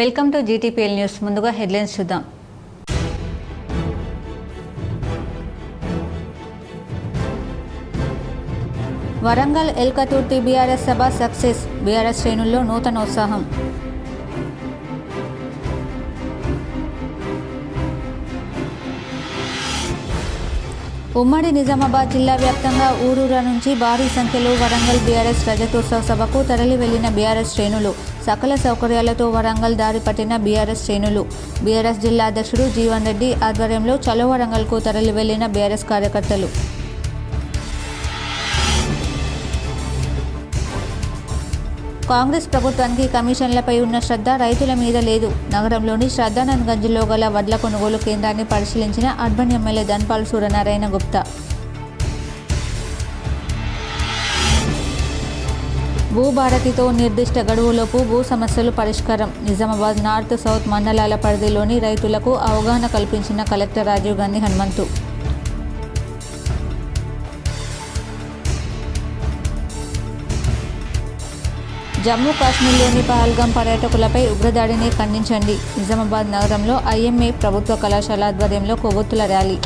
Welcome to GTPL news. ముందుగా headlines చూద్దాం. Warangal Elkathurthi BRS సభ success. BRS శ్రేణుల్లో నూతన ఉత్సాహం. ఉమ్మడి నిజామాబాద్ జిల్లా వ్యాప్తంగా ఊరూర నుంచి భారీ సంఖ్యలో వరంగల్ బీఆర్ఎస్ రజతోత్సవ సభకు తరలి వెళ్లిన బీఆర్ఎస్ శ్రేణులు. సకల సౌకర్యాలతో వరంగల్ దారి పట్టిన బీఆర్ఎస్ శ్రేణులు. బీఆర్ఎస్ జిల్లా అధ్యక్షుడు జీవన్ రెడ్డి ఆధ్వర్యంలో చలో వరంగల్కు తరలి వెళ్లిన బీఆర్ఎస్ కార్యకర్తలు. కాంగ్రెస్ ప్రభుత్వానికి కమిషన్లపై ఉన్న శ్రద్ధ రైతుల మీద లేదు. నగరంలోని శ్రద్ధానందగంజ్లో గల వడ్ల కొనుగోలు కేంద్రాన్ని పరిశీలించిన అర్బన్ ఎమ్మెల్యే ధన్పాల్ సూర్యనారాయణ గుప్తా. భూభారతితో నిర్దిష్ట గడువులోపు భూ సమస్యలు పరిష్కారం. నిజామాబాద్ నార్త్ సౌత్ మండలాల పరిధిలోని రైతులకు అవగాహన కల్పించిన కలెక్టర్ రాజీవ్ గాంధీ హనుమంతు. జమ్మూ కాశ్మీర్లోని పహల్గాం పర్యాటకులపై ఉగ్రదాడిని ఖండించండి. నిజామాబాద్ నగరంలో ఐఎంఏ ప్రభుత్వ కళాశాల ఆధ్వర్యంలో కొవ్వొత్తుల ర్యాలీ.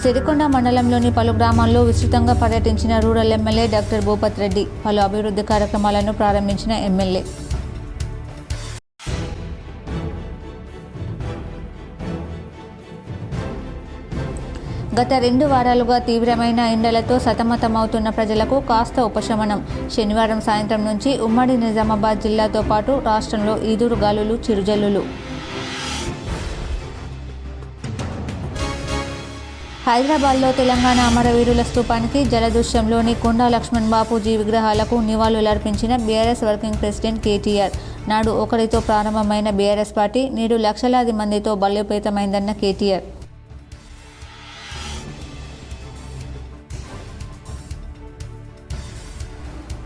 సిరికొండ మండలంలోని పలు గ్రామాల్లో విస్తృతంగా పర్యటించిన rural MLA doctor Bhupath Reddy. పలు అభివృద్ధి కార్యక్రమాలను ప్రారంభించిన ఎమ్మెల్యే. గత 2 వారాలుగా తీవ్రమైన ఎండలతో సతమతమవుతున్న ప్రజలకు కాస్త ఉపశమనం. శనివారం సాయంత్రం నుంచి ఉమ్మడి నిజామాబాద్ జిల్లాతో పాటు రాష్ట్రంలో ఈదురు గాలులు, చిరుజల్లులు. హైదరాబాద్లో తెలంగాణ అమరవీరుల స్తూపానికి, జలదృశ్యంలోని కొండా లక్ష్మణ్ బాపూజీ విగ్రహాలకు నివాళులర్పించిన బీఆర్ఎస్ వర్కింగ్ ప్రెసిడెంట్ కేటీఆర్. నాడు ఒకరితో ప్రారంభమైన బీఆర్ఎస్ పార్టీ నేడు లక్షలాది మందితో బలోపేతమైందన్న కేటీఆర్.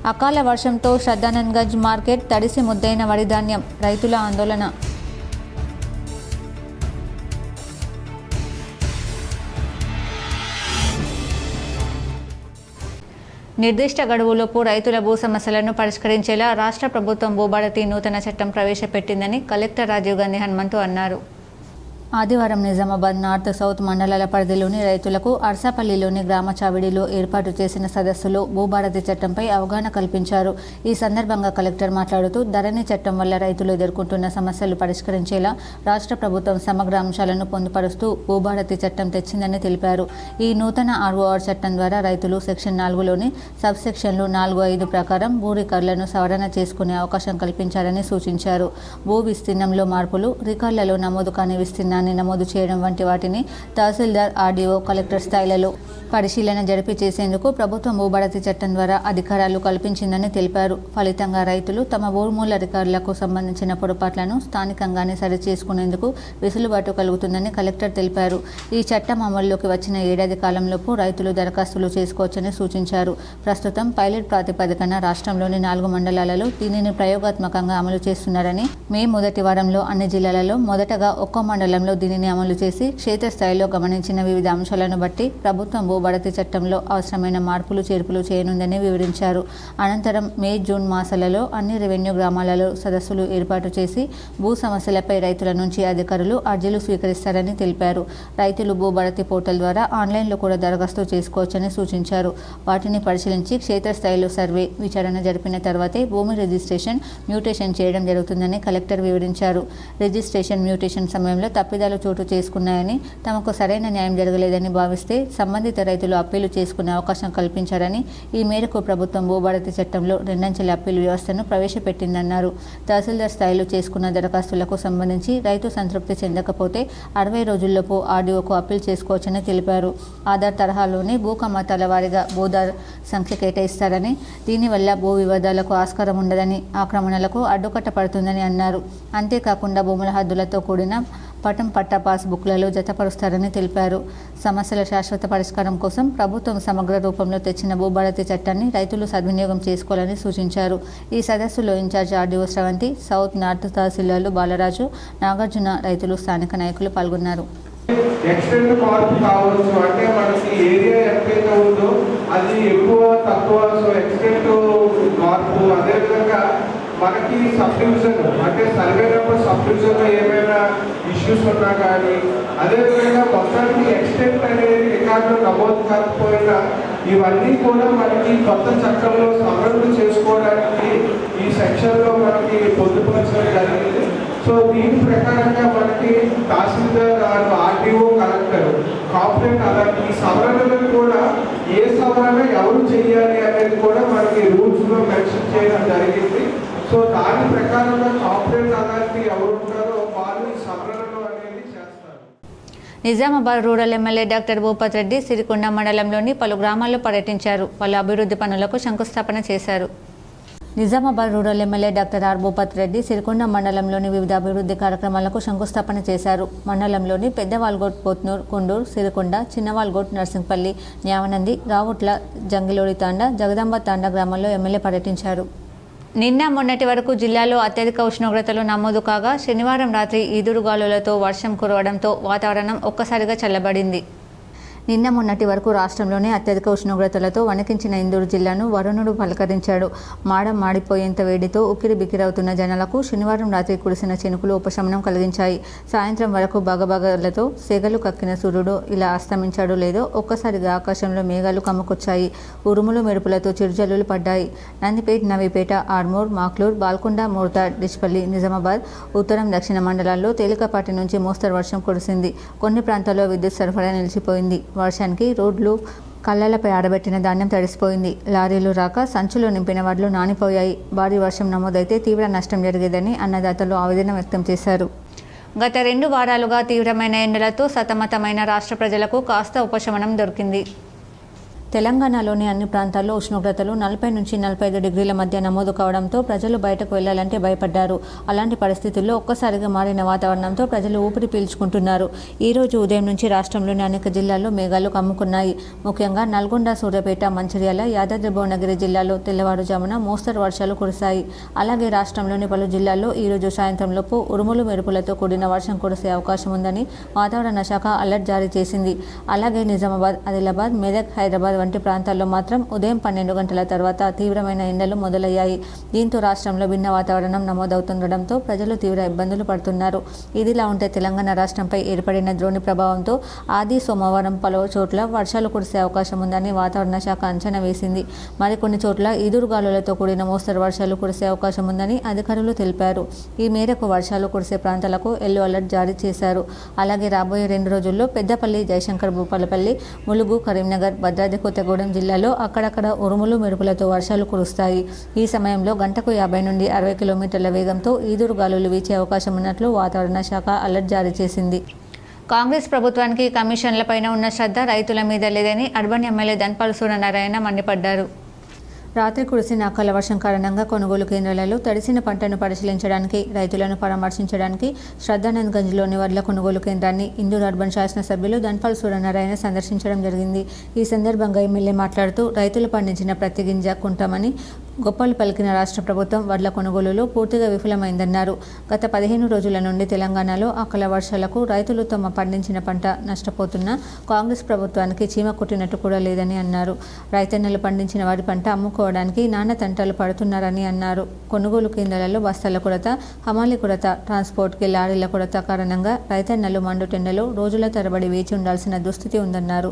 అకాల వర్షంతో శ్రద్ధానందగంజ్ మార్కెట్ తడిసి ముద్దైన వరి ధాన్యం. రైతుల ఆందోళన. నిర్దిష్ట గడువులోపు రైతుల భూ సమస్యలను పరిష్కరించేలా రాష్ట్ర ప్రభుత్వం భూభారతి నూతన చట్టం ప్రవేశపెట్టిందని కలెక్టర్ రాజీవ్ గాంధీ హనుమంతు అన్నారు. ఆదివారం నిజామాబాద్ నార్త్ సౌత్ మండలాల పరిధిలోని రైతులకు అర్సాపల్లిలోని గ్రామ చావిడిలో ఏర్పాటు చేసిన సదస్సులో భూభారతి చట్టంపై అవగాహన కల్పించారు. ఈ సందర్భంగా కలెక్టర్ మాట్లాడుతూ ధరణి చట్టం వల్ల రైతులు ఎదుర్కొంటున్న సమస్యలు పరిష్కరించేలా రాష్ట్ర ప్రభుత్వం సమగ్ర అంశాలను పొందుపరుస్తూ భూభారతి చట్టం తెచ్చిందని తెలిపారు. ఈ నూతన ROR చట్టం ద్వారా రైతులు సెక్షన్ 4లోని సబ్ సెక్షన్లు 4, 5 ప్రకారం భూ రికార్డులను సవరణ చేసుకునే అవకాశం కల్పించారని సూచించారు. భూ విస్తీర్ణంలో మార్పులు, రికార్డులలో నమోదు కాని విస్తీర్ణాన్ని నమోదు చేయడం వంటి వాటిని తహసీల్దార్, RDO, కలెక్టర్ స్థాయిలలో పరిశీలన జరిపి చేసేందుకు ప్రభుత్వం భూభారతి చట్టం ద్వారా అధికారాలు కల్పించిందని తెలిపారు. ఫలితంగా రైతులు తమ భూముల రికార్డులకు సంబంధించిన పొరపాట్లను స్థానికంగానే సరిచేసుకునేందుకు వెసులుబాటు కలుగుతుందని కలెక్టర్ తెలిపారు. ఈ చట్టం అమల్లోకి వచ్చిన ఏడాది కాలంలోపు రైతులు దరఖాస్తులు చేసుకోవచ్చని సూచించారు. ప్రస్తుతం పైలట్ ప్రాతిపదికన రాష్ట్రంలోని 4 మండలాలలో దీనిని ప్రయోగాత్మకంగా అమలు చేస్తున్నారని, మే మొదటి వారంలో అన్ని జిల్లాలలో మొదటగా ఒక్కో మండలంలో దీనిని అమలు చేసి క్షేత్రస్థాయిలో గమనించిన వివిధ అంశాలను బట్టి ప్రభుత్వం భూభారతి చట్టంలో అవసరమైన మార్పులు, చేర్పులు చేయనుందని వివరించారు. అనంతరం మే, జూన్ మాసాలలో అన్ని రెవెన్యూ గ్రామాలలో సదస్సులు ఏర్పాటు చేసి భూ సమస్యలపై రైతుల నుంచి అధికారులు అర్జీలు స్వీకరిస్తారని తెలిపారు. రైతులు భూభారతి పోర్టల్ ద్వారా ఆన్లైన్లో కూడా దరఖాస్తు చేసుకోవచ్చని సూచించారు. వాటిని పరిశీలించి క్షేత్రస్థాయిలో సర్వే, విచారణ జరిపిన తర్వాతే భూమి రిజిస్ట్రేషన్, మ్యూటేషన్ చేయడం జరుగుతుందని కలెక్టర్ వివరించారు. రిజిస్ట్రేషన్, మ్యూటేషన్ సమయంలో తప్పిదాలు చోటు చేసుకున్నాయని, తమకు సరైన న్యాయం జరగలేదని భావిస్తే సంబంధిత రైతులు అప్పీలు చేసుకునే అవకాశం కల్పించారని, ఈ మేరకు ప్రభుత్వం భూభారతి చట్టంలో 2 అంచెల అప్పీలు వ్యవస్థను ప్రవేశపెట్టిందన్నారు. తహసీల్దార్ స్థాయిలో చేసుకున్న దరఖాస్తులకు సంబంధించి రైతు సంతృప్తి చెందకపోతే 60 రోజుల్లోపు RDOకు అప్పీల్ చేసుకోవచ్చని తెలిపారు. ఆధార్ తరహాలోనే భూ కమ్మతాల వారీగా భూదార్ సంఖ్య కేటాయిస్తారని, దీనివల్ల భూ వివాదాలకు ఆస్కారం ఉండదని, ఆక్రమణలకు అడ్డుకట్ట పడుతుందని అన్నారు. అంతేకాకుండా భూముల హద్దులతో కూడిన పట్టా పాస్ బుక్లలో జతపరుస్తారని తెలిపారు. సమస్యల శాశ్వత పరిష్కారం కోసం ప్రభుత్వం సమగ్ర రూపంలో తెచ్చిన భూభారతి చట్టాన్ని రైతులు సద్వినియోగం చేసుకోవాలని సూచించారు. ఈ సదస్సులో ఇన్ఛార్జ్ RDO స్రవంతి, సౌత్, నార్త్ తహసీల్దార్లు బాలరాజు, నాగార్జున, రైతులు, స్థానిక నాయకులు పాల్గొన్నారు. ఎక్స్టెండ్ మార్పు కావచ్చు అంటే మనకి ఏరియా ఎక్కడైతే ఉందో అది ఎక్కువ మనకి సబ్ డివిజన్ అంటే సర్వే నెంబర్ సబ్ డివిజన్లో ఏమైనా ఇష్యూస్ ఉన్నా కానీ, అదేవిధంగా మొత్తానికి ఎక్స్టెంట్ అనేది రికార్డులో నమోదు కాకపోయినా ఇవన్నీ కూడా మనకి కొత్త చట్టంలో సవరణలు చేసుకోవడానికి ఈ సెక్షన్లో మనకి పొందుపరచడం జరిగింది. సో దీని ప్రకారంగా మనకి తహసీల్దార్ ఆర్టీఓ కలెక్టర్ కాంప్లైంట్ అలాంటి ఈ సవరణలను కూడా ఏ సవరణ ఎవరు చేయాలి అనేది కూడా మనకి రూల్స్లో మెన్షన్ చేయడం జరిగింది. సో దాని ప్రకారంగా కాంప్లైంట్ అథారిటీ ఎవరు ఉంటారో వాళ్ళు ఈ సవరణలు అనేది చేస్తారు. Nizamabad rural MLA doctor Bhupath Reddy Sirikonda మండలంలోని పలు గ్రామాల్లో పర్యటించారు. పలు అభివృద్ధి పనులకు శంకుస్థాపన చేశారు. Nizamabad rural MLA doctor R Bhupath Reddy Sirikonda మండలంలోని వివిధ అభివృద్ధి కార్యక్రమాలకు శంకుస్థాపన చేశారు. మండలంలోని పెద్దవాల్గోట్, పోత్నూర్, కొండూరు, సిరికొండ, చిన్నవాల్గోట్, నర్సింగ్పల్లి, న్యావనంది, రావుట్ల, జంగిలోడి తాండా, జగదాంబ తాండా గ్రామాల్లో ఎమ్మెల్యే పర్యటించారు. నిన్న మొన్నటి వరకు జిల్లాలో అత్యధిక ఉష్ణోగ్రతలు నమోదు కాగా శనివారం రాత్రి ఈదురుగాలులతో వర్షం కురవడంతో వాతావరణం ఒక్కసారిగా చల్లబడింది. నిన్న మొన్నటి వరకు రాష్ట్రంలోనే అత్యధిక ఉష్ణోగ్రతలతో వణికించిన ఇందూరు జిల్లాను వరుణుడు పలకరించాడు. మాడిపోయేంత వేడితో ఉక్కిరి బిక్కిరవుతున్న జనాలకు శనివారం రాత్రి కురిసిన చినుకులు ఉపశమనం కలిగించాయి. సాయంత్రం వరకు బగబగలతో సెగలు కక్కిన సూర్యుడు ఇలా అస్తమించాడో లేదో ఒక్కసారిగా ఆకాశంలో మేఘాలు కమ్ముకొచ్చాయి. ఉరుములు మెరుపులతో చిరుజల్లులు పడ్డాయి. నందిపేట్, నవీపేట, ఆర్మూర్, మాక్లూర్, బాల్కొండ, మోర్తాడ్, డిష్పల్లి, నిజామాబాద్, ఉత్తరం, దక్షిణ మండలాల్లో తేలికపాటి నుంచి మోస్తరు వర్షం కురిసింది. కొన్ని ప్రాంతాల్లో విద్యుత్ సరఫరా నిలిచిపోయింది. వర్షానికి రోడ్లు, కళ్ళలపై ఆడబెట్టిన ధాన్యం తడిసిపోయింది. లారీలు రాక సంచులు నింపిన వడ్లు నానిపోయాయి. భారీ వర్షం నమోదైతే తీవ్ర నష్టం జరిగేదని అన్నదాతలు ఆవేదన వ్యక్తం చేశారు. గత 2 వారాలుగా తీవ్రమైన ఎండలతో సతమతమైన రాష్ట్ర ప్రజలకు కాస్త ఉపశమనం దొరికింది. తెలంగాణలోని అన్ని ప్రాంతాల్లో ఉష్ణోగ్రతలు 40 నుంచి 45 డిగ్రీల మధ్య నమోదు కావడంతో ప్రజలు బయటకు వెళ్లాలంటే భయపడ్డారు. అలాంటి పరిస్థితుల్లో ఒక్కసారిగా మారిన వాతావరణంతో ప్రజలు ఊపిరి పీల్చుకుంటున్నారు. ఈ రోజు ఉదయం నుంచి రాష్ట్రంలోని అనేక జిల్లాల్లో మేఘాలు కమ్ముకున్నాయి. ముఖ్యంగా నల్గొండ, సూర్యాపేట, మంచిర్యాల, యాదాద్రి భువనగిరి జిల్లాలో తెల్లవారుజామున మోస్తరు వర్షాలు కురిశాయి. అలాగే రాష్ట్రంలోని పలు జిల్లాల్లో ఈ రోజు సాయంత్రంలోపు ఉరుములు మెరుపులతో కూడిన వర్షం కురిసే అవకాశం ఉందని వాతావరణ శాఖ అలర్ట్ జారీ చేసింది. అలాగే నిజామాబాద్, ఆదిలాబాద్, మెదక్, హైదరాబాద్ వంటి ప్రాంతాల్లో మాత్రం ఉదయం 12 గంటల తర్వాత తీవ్రమైన ఎండలు మొదలయ్యాయి. దీంతో రాష్ట్రంలో భిన్న వాతావరణం నమోదవుతుండటంతో ప్రజలు తీవ్ర ఇబ్బందులు పడుతున్నారు. ఇదిలా ఉంటే తెలంగాణ రాష్ట్రంపై ఏర్పడిన ద్రోణి ప్రభావంతో ఆది సోమవారం పలు చోట్ల వర్షాలు కురిసే అవకాశం ఉందని వాతావరణ శాఖ అంచనా వేసింది. మరికొన్ని చోట్ల ఈదురుగాలులతో కూడిన మోస్తరు వర్షాలు కురిసే అవకాశం ఉందని అధికారులు తెలిపారు. ఈ మేరకు వర్షాలు కురిసే ప్రాంతాలకు ఎల్లో అలర్ట్ జారీ చేశారు. అలాగే రాబోయే 2 రోజుల్లో పెద్దపల్లి, జయశంకర్, భూపాలపల్లి, ములుగు, కరీంనగర్, భద్రాద్రి కొత్తగూడెం జిల్లాలో అక్కడక్కడ ఉరుములు మెరుపులతో వర్షాలు కురుస్తాయి. ఈ సమయంలో గంటకు 50 నుండి 60 కిలోమీటర్ల వేగంతో ఈదురుగాలులు వీచే అవకాశం ఉన్నట్లు వాతావరణ శాఖ అలర్ట్ జారీ చేసింది. కాంగ్రెస్ ప్రభుత్వానికి కమిషన్లపైన ఉన్న శ్రద్ధ రైతుల మీద లేదని అర్బన్ ఎమ్మెల్యే ధన్పాల్ సూర్యనారాయణ మండిపడ్డారు. రాత్రి కురిసిన అకాల వర్షం కారణంగా కొనుగోలు కేంద్రాలలో తడిసిన పంటను పరిశీలించడానికి, రైతులను పరామర్శించడానికి శ్రద్ధానంద్గంజ్లోని వడ్ల కొనుగోలు కేంద్రాన్ని ఇందూరు అర్బన్ శాసనసభ్యులు ధన్పాల్ సూర్యనారాయణ సందర్శించడం జరిగింది. ఈ సందర్భంగా ఎమ్మెల్యే మాట్లాడుతూ రైతులు పండించిన ప్రతి గింజ కొంటామని గొప్పలు పలికిన రాష్ట్ర ప్రభుత్వం వడ్ల కొనుగోలులో పూర్తిగా విఫలమైందన్నారు. గత 15 రోజుల నుండి తెలంగాణలో అకాల వర్షాలకు రైతులు తమ పండించిన పంట నష్టపోతున్నా కాంగ్రెస్ ప్రభుత్వానికి చీమ కొట్టినట్టు కూడా లేదని అన్నారు. రైతన్నలు పండించిన వారి పంట అమ్ముకోవడానికి నానా తంటాలు పడుతున్నారని అన్నారు. కొనుగోలు కేంద్రాలలో బస్తాల కొరత, హమాలీ కొరత, ట్రాన్స్పోర్ట్కి లారీల కొరత కారణంగా రైతన్నలు మండుటెండలో రోజుల తరబడి వేచి ఉండాల్సిన దుస్థితి ఉందన్నారు.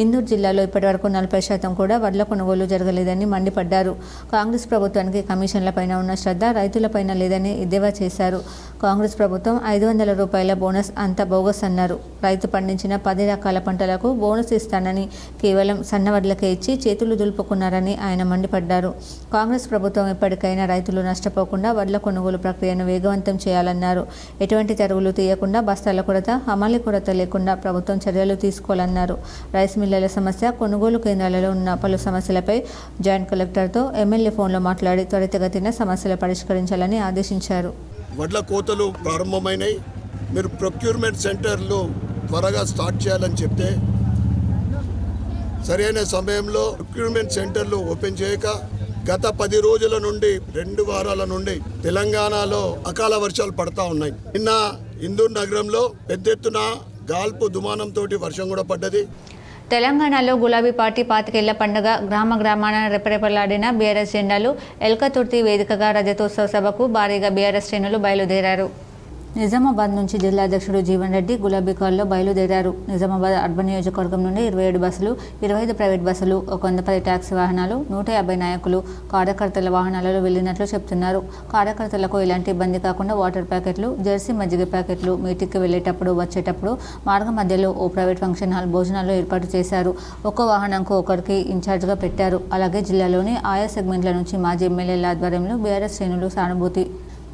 ఇందూరు జిల్లాలో ఇప్పటివరకు 40% కూడా వడ్ల కొనుగోలు జరగలేదని మండిపడ్డారు. కాంగ్రెస్ ప్రభుత్వానికి కమిషన్లపైన ఉన్న శ్రద్ధ రైతులపైన లేదని ఎద్దేవా చేశారు. కాంగ్రెస్ ప్రభుత్వం 500 రూపాయల బోనస్ అంతా బోగస్ అన్నారు. రైతు పండించిన 10 రకాల పంటలకు బోనస్ ఇస్తానని కేవలం సన్నవడ్లకే ఇచ్చి చేతులు దులుపుకున్నారని ఆయన మండిపడ్డారు. కాంగ్రెస్ ప్రభుత్వం ఇప్పటికైనా రైతులు నష్టపోకుండా వడ్ల కొనుగోలు ప్రక్రియను వేగవంతం చేయాలన్నారు. ఎటువంటి తరుగులు తీయకుండా బస్తాల కొరత, హమాలీ కొరత లేకుండా ప్రభుత్వం చర్యలు తీసుకోవాలన్నారు. రైస్ మిల్లర్ల సమస్య, కొనుగోలు కేంద్రాలలో ఉన్న పలు సమస్యలపై జాయింట్ కలెక్టర్తో ఎమ్మెల్యే ఫోన్లో మాట్లాడి త్వరితగతిన సమస్యలు పరిష్కరించాలని ఆదేశించారు. వడ్ల కోతలు ప్రారంభమైనాయి. మీరు ప్రొక్యూర్మెంట్ సెంటర్లు త్వరగా స్టార్ట్ చేయాలని చెప్తే సరైన సమయంలో ప్రొక్యూర్మెంట్ సెంటర్లు ఓపెన్ చేయక గత 10 రోజుల నుండి 2 వారాల నుండి తెలంగాణలో అకాల వర్షాలు పడతా ఉన్నాయి. నిన్న ఇందూరు నగరంలో పెద్ద ఎత్తున గాల్పు దుమానంతో వర్షం కూడా పడ్డది. తెలంగాణలో గులాబీ పార్టీ పాతికేళ్ల పండుగ గ్రామాన రెపరెపలాడిన బీఆర్ఎస్ జెండాలు ఎల్కతుర్తి వేదికగా రజతోత్సవ సభకు భారీగా బీఆర్ఎస్ శ్రేణులు బయలుదేరారు. నిజామాబాద్ నుంచి జిల్లా అధ్యక్షుడు జీవన్ రెడ్డి గులాబీ కారులో బయలుదేరారు. నిజామాబాద్ అర్బన్ నియోజకవర్గం నుండి 27 బస్సులు, 25 ప్రైవేట్ బస్సులు, 110 ట్యాక్సీ వాహనాలు, 150 నాయకులు, కార్యకర్తల వాహనాలలో వెళ్లినట్లు చెప్తున్నారు. కార్యకర్తలకు ఎలాంటి ఇబ్బంది కాకుండా వాటర్ ప్యాకెట్లు, జెర్సీ మజ్జిగ ప్యాకెట్లు, మీటింగ్కి వెళ్లేటప్పుడు వచ్చేటప్పుడు మార్గ మధ్యలో ఓ ప్రైవేట్ ఫంక్షన్ హాల్ భోజనాలు ఏర్పాటు చేశారు. ఒక్కో వాహనంకు ఒకరికి ఇన్ఛార్జ్గా పెట్టారు. అలాగే జిల్లాలోని ఆయా సెగ్మెంట్ల నుంచి మాజీ ఎమ్మెల్యేల ఆధ్వర్యంలో బీఆర్ఎస్ శ్రేణులు సానుభూతి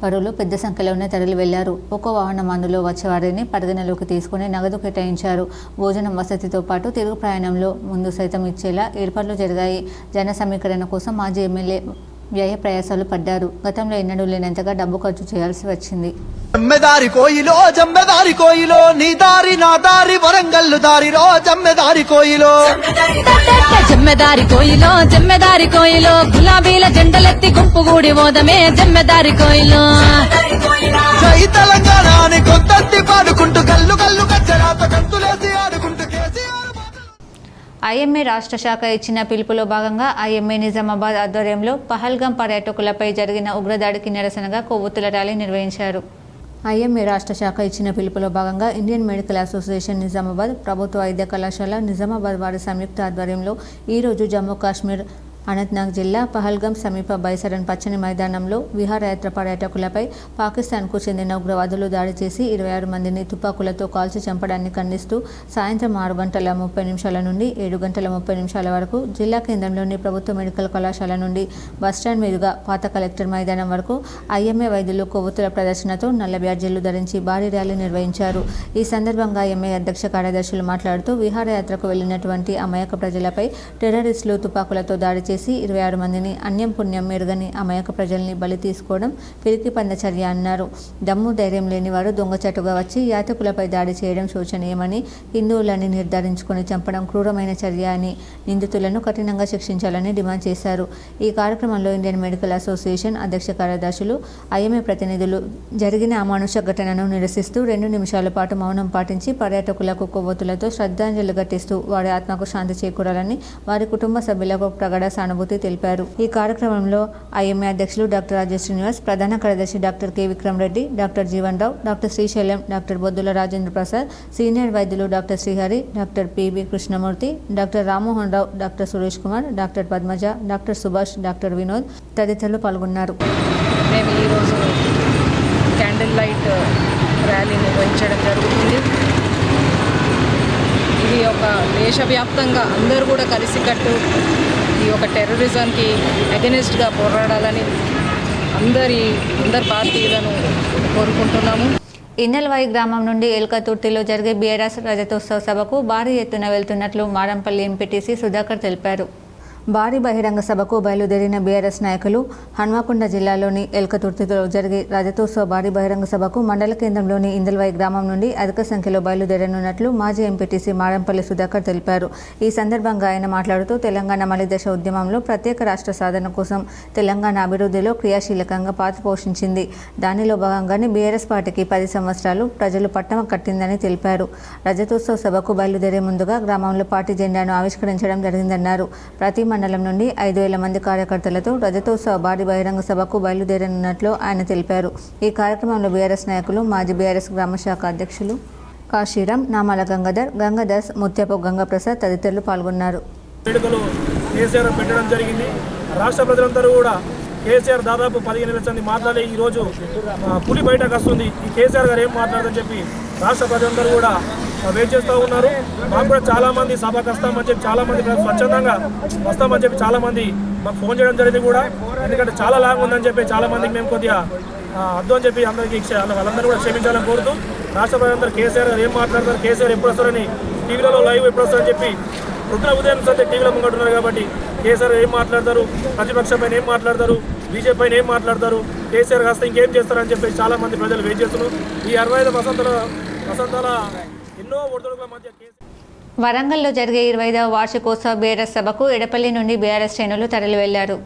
పరులు పెద్ద సంఖ్యలోనే తరలి వెళ్లారు. ఒక్కో వాహనం అందులో వచ్చేవారిని పరిగణలోకి తీసుకుని నగదు కేటాయించారు. భోజనం వసతితో పాటు తిరుగు ప్రయాణంలో ముందు సైతం ఇచ్చేలా ఏర్పాట్లు జరిగాయి. జన సమీకరణ కోసం మాజీ ఎమ్మెల్యే వ్యయ ప్రయాసాలు పడ్డారు. గతంలో ఎన్నడూ లేనంతగా డబ్బు ఖర్చు చేయాల్సి వచ్చింది. జమ్మెదారి కోయిలో నీ దారి నా దారి వరంగల్లు దారిలో జమ్మెదారి కోయిలో గులాబీల జెండలెత్తి గుంపుగూడి ఓదమే జమ్మెదారి కోయిలో జై తెలంగాణ అని కొత్తంతి పాడుకుంటూ కల్లు కల్లు కచ్చరాత కంతులేసి ఆడుకుంటూ కేసీఆర్ ఐఎంఏ రాష్ట్ర శాఖ ఇచ్చిన పిలుపులో భాగంగా ఐఎంఏ నిజామాబాద్ ఆధ్వర్యంలో పహల్గాం పర్యాటకులపై జరిగిన ఉగ్రదాడికి నిరసనగా కొవ్వొత్తుల ర్యాలీ నిర్వహించారు. ఐఎంఏ రాష్ట్ర శాఖ ఇచ్చిన పిలుపులో భాగంగా ఇండియన్ మెడికల్ అసోసియేషన్ నిజామాబాద్, ప్రభుత్వ వైద్య కళాశాల నిజామాబాద్ వారి సంయుక్త ఆధ్వర్యంలో ఈరోజు జమ్మూ కాశ్మీర్ అనంతనాగ్ జిల్లా పహల్గాం సమీప బైసరన్ పచ్చని మైదానంలో విహారయాత్ర పర్యాటకులపై పాకిస్తాన్కు చెందిన ఉగ్రవాదులు దాడి చేసి 26 మందిని తుపాకులతో కాల్చి చంపడాన్ని ఖండిస్తూ సాయంత్రం 6:30 నుండి 7:30 వరకు జిల్లా కేంద్రంలోని ప్రభుత్వ మెడికల్ కళాశాల నుండి బస్టాండ్ మీదుగా పాత కలెక్టర్ మైదానం వరకు ఐఎంఏ వైద్యులు కొవ్వొత్తుల ప్రదర్శనతో నల్ల బ్యాడ్జీలు ధరించి భారీ ర్యాలీ నిర్వహించారు. ఈ సందర్భంగా ఐఎంఏ అధ్యక్ష కార్యదర్శులు మాట్లాడుతూ విహారయాత్రకు వెళ్లినటువంటి అమాయక ప్రజలపై టెర్రరిస్టులు తుపాకులతో దాడి చేసి 26 మందిని అన్యం పుణ్యం మెరుగని అమాయక ప్రజల్ని బలి తీసుకోవడం పిరికి పంద చర్య అన్నారు. దమ్ము ధైర్యం లేని వారు దొంగచాటుగా వచ్చి యాత్రికులపై దాడి చేయడం శోచనీయమని, హిందువులని నిర్ధారించుకొని చంపడం క్రూరమైన చర్య అని, నిందితులను కఠినంగా శిక్షించాలని డిమాండ్ చేశారు. ఈ కార్యక్రమంలో ఇండియన్ మెడికల్ అసోసియేషన్ అధ్యక్ష కార్యదర్శులు, ఐఎంఏ ప్రతినిధులు జరిగిన అమానుష ఘటనను నిరసిస్తూ 2 నిమిషాల పాటు మౌనం పాటించి పర్యాటకులకు కొవ్వొత్తులతో శ్రద్ధాంజలి ఘటిస్తూ వారి ఆత్మకు శాంతి చేకూరాలని వారి కుటుంబ సభ్యులకు ప్రగాఢ సానుభూతి తెలిపారు. ఈ కార్యక్రమంలో ఐఎంఏ అధ్యక్షులు డాక్టర్ రాజేష్ శ్రీనివాస్, ప్రధాన కార్యదర్శి doctor K Vikram Reddy, doctor Jeevan Rao, doctor Srisailam, doctor Boddula Rajendra Prasad, senior వైద్యులు doctor Srihari, doctor PB Krishnamurthy, doctor Rammohan Rao, doctor Suresh Kumar, doctor Padmaja, doctor Subhash, doctor Vinod తదితరులు పాల్గొన్నారు. మేము ఈరోజు క్యాండిల్ లైట్ ర్యాలీ నిర్వహించడం జరుగుతుంది. ఇది ఒక దేశవ్యాప్తంగా అందరూ కూడా కలిసికట్టు ఈ ఒక టెర్రరిజంకి అగెనిస్ట్గా పోరాడాలని అందరి పార్టీలను కోరుకుంటున్నాము. ఇన్నెల్వాయి గ్రామం నుండి ఎల్కతుర్తిలో జరిగే బీఆర్ఎస్ రజతోత్సవ సభకు భారీ ఎత్తున వెళ్తున్నట్లు మారంపల్లి ఎంపీటీసీ సుధాకర్ తెలిపారు. భారీ బహిరంగ సభకు బయలుదేరిన బీఆర్ఎస్ నాయకులు హన్మకొండ జిల్లాలోని ఎల్కతుర్తిలో జరిగే రజతోత్సవ భారీ బహిరంగ సభకు మండల కేంద్రంలోని ఇందల్వాయి గ్రామం నుండి అధిక సంఖ్యలో బయలుదేరనున్నట్లు మాజీ ఎంపీటీసీ మారంపల్లి సుధాకర్ తెలిపారు. ఈ సందర్భంగా ఆయన మాట్లాడుతూ తెలంగాణ మలిదశ ఉద్యమంలో ప్రత్యేక రాష్ట్ర సాధన కోసం తెలంగాణ అభివృద్ధిలో క్రియాశీలకంగా పాత్ర పోషించింది. దానిలో భాగంగానే బీఆర్ఎస్ పార్టీకి 10 సంవత్సరాలు ప్రజలు పట్టం కట్టిందని తెలిపారు. రజతోత్సవ సభకు బయలుదేరే ముందుగా గ్రామంలో పార్టీ జెండాను ఆవిష్కరించడం జరిగిందన్నారు. ప్రతి మండలం నుండి 5,000 మంది కార్యకర్తలతో రజతోత్సవ భారీ బహిరంగ సభకు బయలుదేరనున్నట్లు ఆయన తెలిపారు. ఈ కార్యక్రమంలో బీఆర్ఎస్ నాయకులు, మాజీ బీఆర్ఎస్ గ్రామ శాఖ అధ్యక్షులు కాశీరాం, నామాల గంగాదాస్, ముత్యపు గంగాప్రసాద్ తదితరులు పాల్గొన్నారు. కేసీఆర్ పెట్టడం జరిగింది. రాష్ట్ర ప్రజలందరూ కూడా కేసీఆర్ దాదాపు 15 నిమిషాలు మాట్లాడి ఈరోజు పులి బయటకు వస్తుంది. ఈ కేసీఆర్ గారు ఏం మాట్లాడదని చెప్పి రాష్ట్ర ప్రజలందరూ కూడా వెయిట్ చేస్తూ ఉన్నారు. మాకు కూడా చాలామంది సభకు వస్తామని చెప్పి, చాలామంది స్వచ్ఛందంగా వస్తామని చెప్పి చాలామంది మాకు ఫోన్ చేయడం జరిగింది కూడా. ఎందుకంటే చాలా లాంగ్ ఉందని చెప్పి చాలామందికి మేము కొద్దిగా అర్థం అని చెప్పి అందరికీ వాళ్ళందరూ కూడా క్షమించాలని కోరుతూ రాష్ట్ర ప్రజలందరూ కేసీఆర్ గారు ఏం మాట్లాడతారు, కేసీఆర్ ఎప్పుడు వస్తారని టీవీలలో లైవ్ ఎప్పుడు వస్తారని చెప్పి ఉదయం సరే టీవీలో ముంగట్టున్నారు. కాబట్టి కేసీఆర్ ఏం మాట్లాడతారు, ప్రతిపక్షం పైన ఏం మాట్లాడతారు, బీజేపీ పైన ఏం మాట్లాడతారు, కేసీఆర్ కాస్త ఇంకేం చేస్తారని చెప్పి చాలామంది ప్రజలు వెయిట్ చేస్తున్నారు. ఈ 65 వసంతాల ఎన్నో ఒడిదుడుకుల మధ్య వరంగల్లో జరిగే 25వ వార్షికోత్సవ బీఆర్ఎస్ సభకు ఎడపల్లి నుండి బీఆర్ఎస్ శ్రేణులు తరలి వెళ్లారు.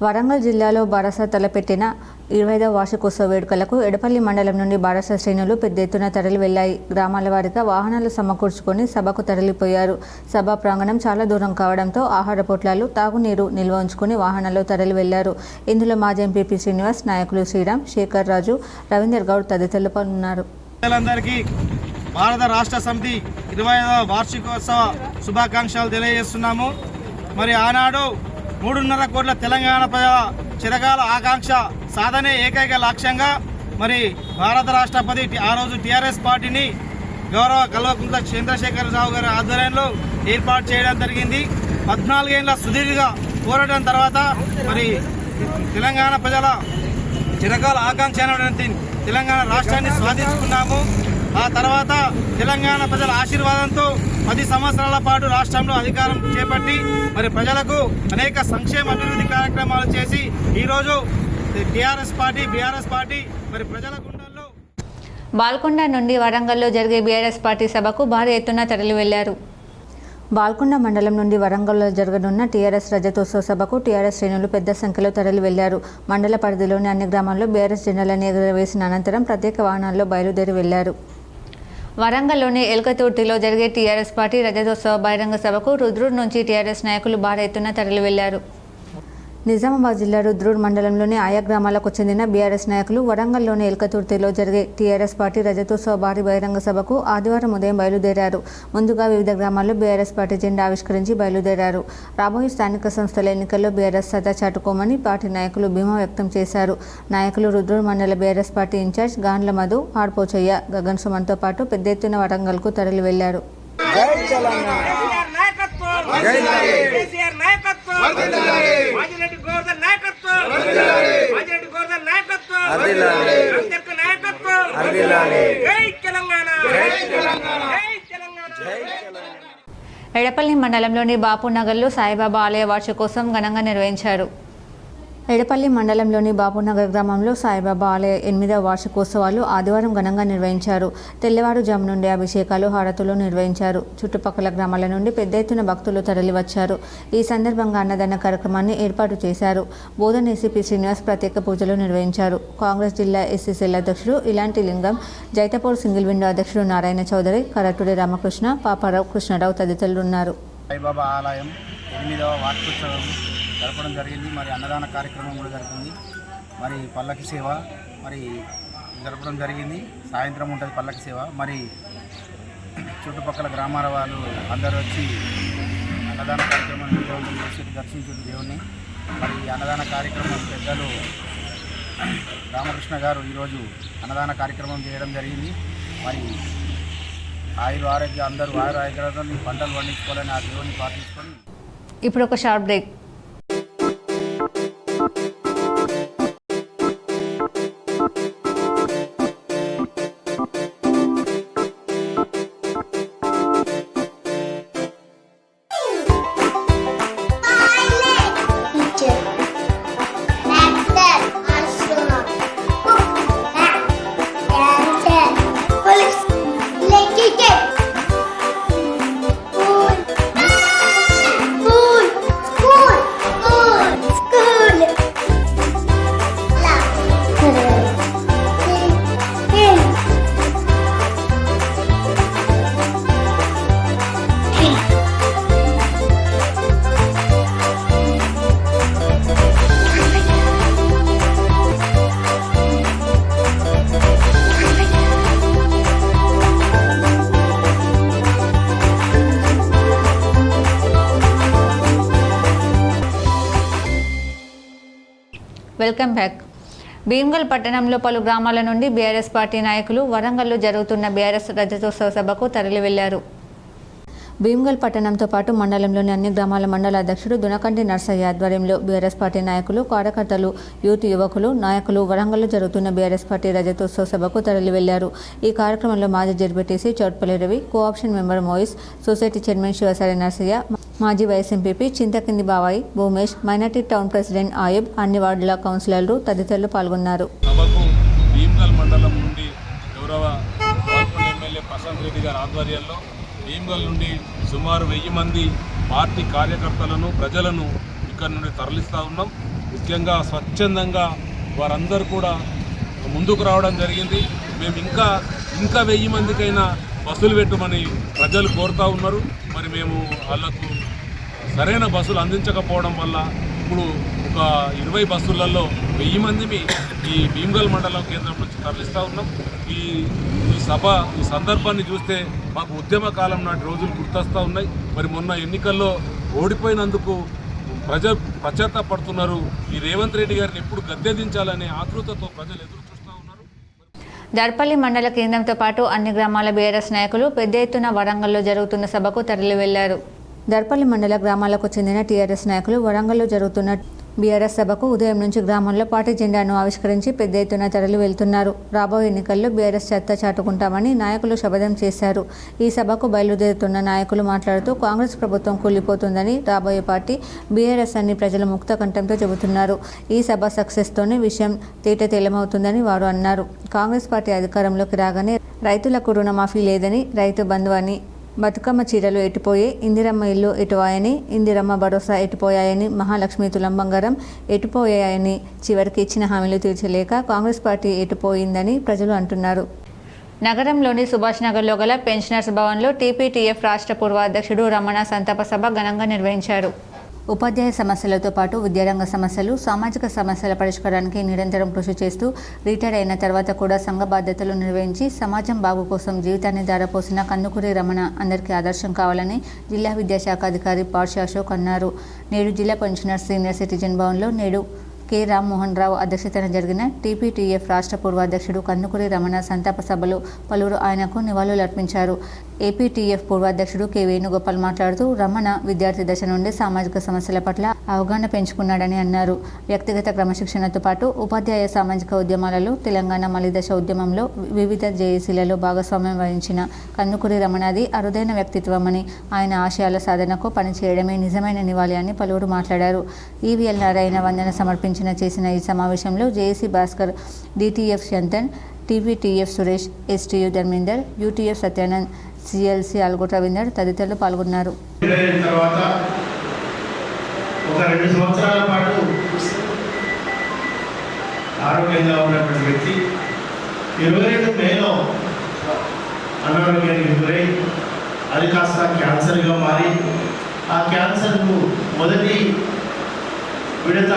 వరంగల్ జిల్లాలో భరోసా తలపెట్టిన 25వ వార్షికోత్సవ వేడుకలకు ఎడపల్లి మండలం నుండి బారస శ్రేణులు పెద్ద ఎత్తున తరలి వెళ్లాయి. గ్రామాల వారీగా వాహనాలు సమకూర్చుకొని సభకు తరలిపోయారు. సభా ప్రాంగణం చాలా దూరం కావడంతో ఆహార పొట్లాలు, తాగునీరు నిల్వ ఉంచుకుని వాహనాల్లో తరలి వెళ్లారు. ఇందులో మాజీ ఎంపీపీ శ్రీనివాస్, నాయకులు శ్రీరామ్, శేఖర్ రాజు, రవీందర్ గౌడ్ తదితరులు పాల్గొన్నారు. భారత రాష్ట్ర సమితి 25వ వార్షికోత్సవ శుభాకాంక్షలు తెలియజేస్తున్నాము. మరి ఆనాడు 3.5 కోట్ల తెలంగాణ ప్రజల చిరకాల ఆకాంక్ష సాధనే ఏకైక లక్ష్యంగా మరి భారత రాష్ట్రపతి ఆ రోజు టీఆర్ఎస్ పార్టీని గౌరవ కల్వకుంట్ల చంద్రశేఖరరావు గారి ఆధ్వర్యంలో ఏర్పాటు చేయడం జరిగింది. 14 ఏళ్ల సుదీర్ఘ పోరాటం తర్వాత మరి తెలంగాణ ప్రజల చిరకాల ఆకాంక్ష అయినటువంటి తెలంగాణ రాష్ట్రాన్ని స్వాధీనించుకున్నాము. ఆ తర్వాత తెలంగాణ ప్రజల ఆశీర్వాదంతో 10 సంవత్సరాల పాటు రాష్ట్రంలో అధికారం చేపట్టి మరి ప్రజలకు అనేక సంక్షేమ అభివృద్ధి కార్యక్రమాలు చేసి ఈరోజు టీఆర్ఎస్ పార్టీ, బీఆర్ఎస్ పార్టీ మరి ప్రజల గుండెల్లో. బాల్కొండ నుండి వరంగల్లో జరిగే బీఆర్ఎస్ పార్టీ సభకు భారీ ఎత్తున తరలి వెళ్లారు. బాల్కొండ మండలం నుండి వరంగల్లో జరగనున్న టీఆర్ఎస్ రజతోత్సవ సభకు టీఆర్ఎస్ శ్రేణులు పెద్ద సంఖ్యలో తరలి వెళ్లారు. మండల పరిధిలోని అన్ని గ్రామాల్లో బీఆర్ఎస్ జెండాలను ఎగురవేసిన అనంతరం ప్రత్యేక వాహనాల్లో బయలుదేరి వెళ్లారు. వరంగల్లోని ఎల్కతుర్తిలో జరిగే టీఆర్ఎస్ పార్టీ రజతోత్సవ బహిరంగ సభకు రుద్రూర్ నుంచి టీఆర్ఎస్ నాయకులు భారీ ఎత్తున తరలి వెళ్లారు. నిజామాబాద్ జిల్లా రుద్రూర్ మండలంలోని ఆయా గ్రామాలకు చెందిన బీఆర్ఎస్ నాయకులు వరంగల్లోని ఎల్కతుర్తిలో జరిగే టీఆర్ఎస్ పార్టీ రజతోత్సవ భారీ బహిరంగ సభకు ఆదివారం ఉదయం బయలుదేరారు. ముందుగా వివిధ గ్రామాల్లో బీఆర్ఎస్ పార్టీ జెండా ఆవిష్కరించి బయలుదేరారు. రాబోయే స్థానిక సంస్థల ఎన్నికల్లో బీఆర్ఎస్ సత్తా చాటుకోమని పార్టీ నాయకులు ధీమా వ్యక్తం చేశారు. నాయకులు రుద్రూర్ మండల బీఆర్ఎస్ పార్టీ ఇన్ఛార్జ్ గాండ్ల మధు, ఆర్పోచయ్య, గగన్ సుమన్తో పాటు పెద్ద ఎత్తున వరంగల్కు తరలి వెళ్లారు. ఎడపల్లి మండలంలోని బాపునగర్లో సాయిబాబా ఆలయ వార్షికోత్సవం ఘనంగా నిర్వహించారు. ఎడపల్లి మండలంలోని బాపునగర్ గ్రామంలో సాయిబాబా ఆలయ 8వ వార్షికోత్సవాలు ఆదివారం ఘనంగా నిర్వహించారు. తెల్లవారుజాము నుండి అభిషేకాలు, హారతులు నిర్వహించారు. చుట్టుపక్కల గ్రామాల నుండి పెద్ద ఎత్తున భక్తులు తరలివచ్చారు. ఈ సందర్భంగా అన్నదాన కార్యక్రమాన్ని ఏర్పాటు చేశారు. బోధన్ ఏసీపీ శ్రీనివాస్ ప్రత్యేక పూజలు నిర్వహించారు. కాంగ్రెస్ జిల్లా ఎస్సీసీఎల్ అధ్యక్షుడు ఇలాంటి లింగం, జైతపూర్ సింగిల్ విండో అధ్యక్షుడు నారాయణ చౌదరి, కరటూరి రామకృష్ణ, పాపారావు, కృష్ణరావు తదితరులు ఉన్నారు. సాయిబాబా ఆలయం 8వ వార్షికోత్సవం జరపడం జరిగింది. మరి అన్నదాన కార్యక్రమం కూడా జరుగుతుంది. మరి పల్లకి సేవ మరి జరపడం జరిగింది. సాయంత్రం ఉంటుంది పల్లకి సేవ. మరి చుట్టుపక్కల గ్రామాల వాళ్ళు అందరూ వచ్చి అన్నదాన కార్యక్రమం విజయవంతం చేసి దర్శించారు దేవుణ్ణి. మరి అన్నదాన కార్యక్రమం పెద్దలు రామకృష్ణ గారు ఈరోజు అన్నదాన కార్యక్రమం చేయడం జరిగింది. మరి ఆరోగ్య అందరూ ఆరోగ్యాలతో పంటలు పండించుకోవాలని ఆ దేవుణ్ణి ప్రార్థించుకొని ఇప్పుడు ఒక short break. Welcome back. Bheemgal పట్టణంలో పలు గ్రామాల నుండి బీఆర్ఎస్ పార్టీ నాయకులు వరంగల్లో జరుగుతున్న బీఆర్ఎస్ రజతోత్సవ సభకు తరలి వెళ్లారు. భీమ్గల్ పట్టణంతో పాటు మండలంలోని అన్ని గ్రామాల మండల అధ్యక్షుడు దునకంటి నర్సయ్య ఆధ్వర్యంలో బీఆర్ఎస్ పార్టీ నాయకులు, కార్యకర్తలు, యూత్ యువకులు, నాయకులు వరంగల్లో జరుగుతున్న బీఆర్ఎస్ పార్టీ రజతోత్సవ సభకు తరలి వెళ్లారు. ఈ కార్యక్రమంలో మాజీ ZPTC Choutpally Ravi, cooption member Moiz, society chairman Shivasari Narsaiah, మాజీ vice MPP Chintakindi Bavai, Bhoomesh, minority town president Ayub, అన్ని వార్డుల కౌన్సిలర్లు తదితరులు పాల్గొన్నారు. భీమ్గల్ మండలం నుండి గౌరవ ఎమ్మెల్యే ప్రశాంత్ రెడ్డి గారి ఆధ్వర్యంలో భీమ్గల్ నుండి సుమారు 1000 మంది పార్టీ కార్యకర్తలను, ప్రజలను ఇక్కడ నుండి తరలిస్తూ ఉన్నాం. ముఖ్యంగా స్వచ్ఛందంగా వారందరూ కూడా ముందుకు రావడం జరిగింది. మేము ఇంకా 1000 మందికైనా బస్సులు పెట్టమని ప్రజలు కోరుతూ ఉన్నారు. మరి మేము వాళ్ళకు సరైన బస్సులు అందించకపోవడం వల్ల ఇప్పుడు ఒక 20 బస్సులలో 1000 మందిని ఈ భీమ్గల్ మండలం కేంద్రం నుంచి తరలిస్తూ ఉన్నాం. ఈ సందర్భాన్ని చూస్తే మాకు ఉద్యమ కాలం నాటి రోజులు గుర్తొస్తూ ఉన్నాయి. మరి మొన్న ఎన్నికల్లో ఓడిపోయినందుకు పశ్చాత్తాపడుతున్నారు. ఈ రేవంత్ రెడ్డి గారిని ఎప్పుడు గద్దెదించాలనే ఆతృతతో ప్రజలు ఎదురు చూస్తూ ఉన్నారు. దర్పల్లి మండల కేంద్రంతో పాటు అన్ని గ్రామాల బీఆర్ఎస్ నాయకులు పెద్ద ఎత్తున వరంగల్లో జరుగుతున్న సభకు తరలి వెళ్లారు. దర్పల్లి మండల గ్రామాలకు చెందిన టీఆర్ఎస్ నాయకులు వరంగల్లో జరుగుతున్న బీఆర్ఎస్ సభకు ఉదయం నుంచి గ్రామంలో పార్టీ జెండాను ఆవిష్కరించి పెద్ద ఎత్తున తరలి వెళ్తున్నారు. రాబోయే ఎన్నికల్లో బీఆర్ఎస్ చెత్త చాటుకుంటామని నాయకులు శపథం చేశారు. ఈ సభకు బయలుదేరుతున్న నాయకులు మాట్లాడుతూ కాంగ్రెస్ ప్రభుత్వం కూలిపోతుందని, రాబోయే పార్టీ బీఆర్ఎస్ అని ప్రజలు ముక్త కంఠంతో చెబుతున్నారు. ఈ సభ సక్సెస్తోనే విషయం తేటతెల్లమవుతుందని వారు అన్నారు. కాంగ్రెస్ పార్టీ అధికారంలోకి రాగానే రైతులకు రుణమాఫీ లేదని, రైతు బంధు అని, బతుకమ్మ చీరలు ఎటుపోయే, ఇందిరమ్మ ఇల్లు ఎటువాయని, ఇందిరమ్మ భరోసా ఎటుపోయాయని, మహాలక్ష్మి తులం బంగారం ఎటుపోయాయని, చివరికి ఇచ్చిన హామీలు తీర్చలేక కాంగ్రెస్ పార్టీ ఎటుపోయిందని ప్రజలు అంటున్నారు. నగరంలోని సుభాష్ నగర్లో గల పెన్షనర్స్ భవన్లో టీపీటీఎఫ్ రాష్ట్ర పూర్వ అధ్యక్షుడు రమణ సంతాప సభ ఘనంగా నిర్వహించారు. ఉపాధ్యాయ సమస్యలతో పాటు విద్యారంగ సమస్యలు, సామాజిక సమస్యల పరిష్కారానికి నిరంతరం కృషి చేస్తూ రిటైర్ అయిన తర్వాత కూడా సంఘ బాధ్యతలు నిర్వహించి సమాజం బాగు కోసం జీవితాన్ని ధారపోసిన కందుకూరి రమణ అందరికీ ఆదర్శం కావాలని జిల్లా విద్యాశాఖ అధికారి పార్షి అశోక్ అన్నారు. నేడు జిల్లా పెన్షనర్స్ సీనియర్ సిటిజన్ భవన్లో నేడు కె రామ్మోహన్ రావు అధ్యక్షతన జరిగిన టీపీటీఎఫ్ రాష్ట్ర పూర్వ అధ్యక్షుడు కందుకూరి రమణ సంతాప సభలో పలువురు ఆయనకు నివాళులర్పించారు. ఏపీటీఎఫ్ పూర్వ అధ్యక్షుడు కె వేణుగోపాల్ మాట్లాడుతూ రమణ విద్యార్థి దశ నుండి సామాజిక సమస్యల పట్ల అవగాహన పెంచుకున్నాడని అన్నారు. వ్యక్తిగత క్రమశిక్షణతో పాటు ఉపాధ్యాయ సామాజిక ఉద్యమాలలో తెలంగాణ మలిదశ ఉద్యమంలో వివిధ జేఏసీలలో భాగస్వామ్యం వహించిన కందుకూరి రమణది అరుదైన వ్యక్తిత్వమని, ఆయన ఆశయాల సాధనకు పనిచేయడమే నిజమైన నివాళి అని పలువురు మాట్లాడారు. ఈవీఎల్ నారాయణ వందన చేసిన ఈ సమావేశంలో JAC Bhaskar, DTF Shantan, TPTF Suresh, STU Dharmender, UTF Satyanand, CLC Algot Ravinder తదితరులు పాల్గొన్నారు. ఒక 2 సంవత్సరాల పాటు ఆరోగ్యంగా ఉన్నటువంటి వ్యక్తి 22 మేలో అనారోగ్యానికి గురై అది కాస్త క్యాన్సర్గా మారి ఆ క్యాన్సర్కు మొదటి విడత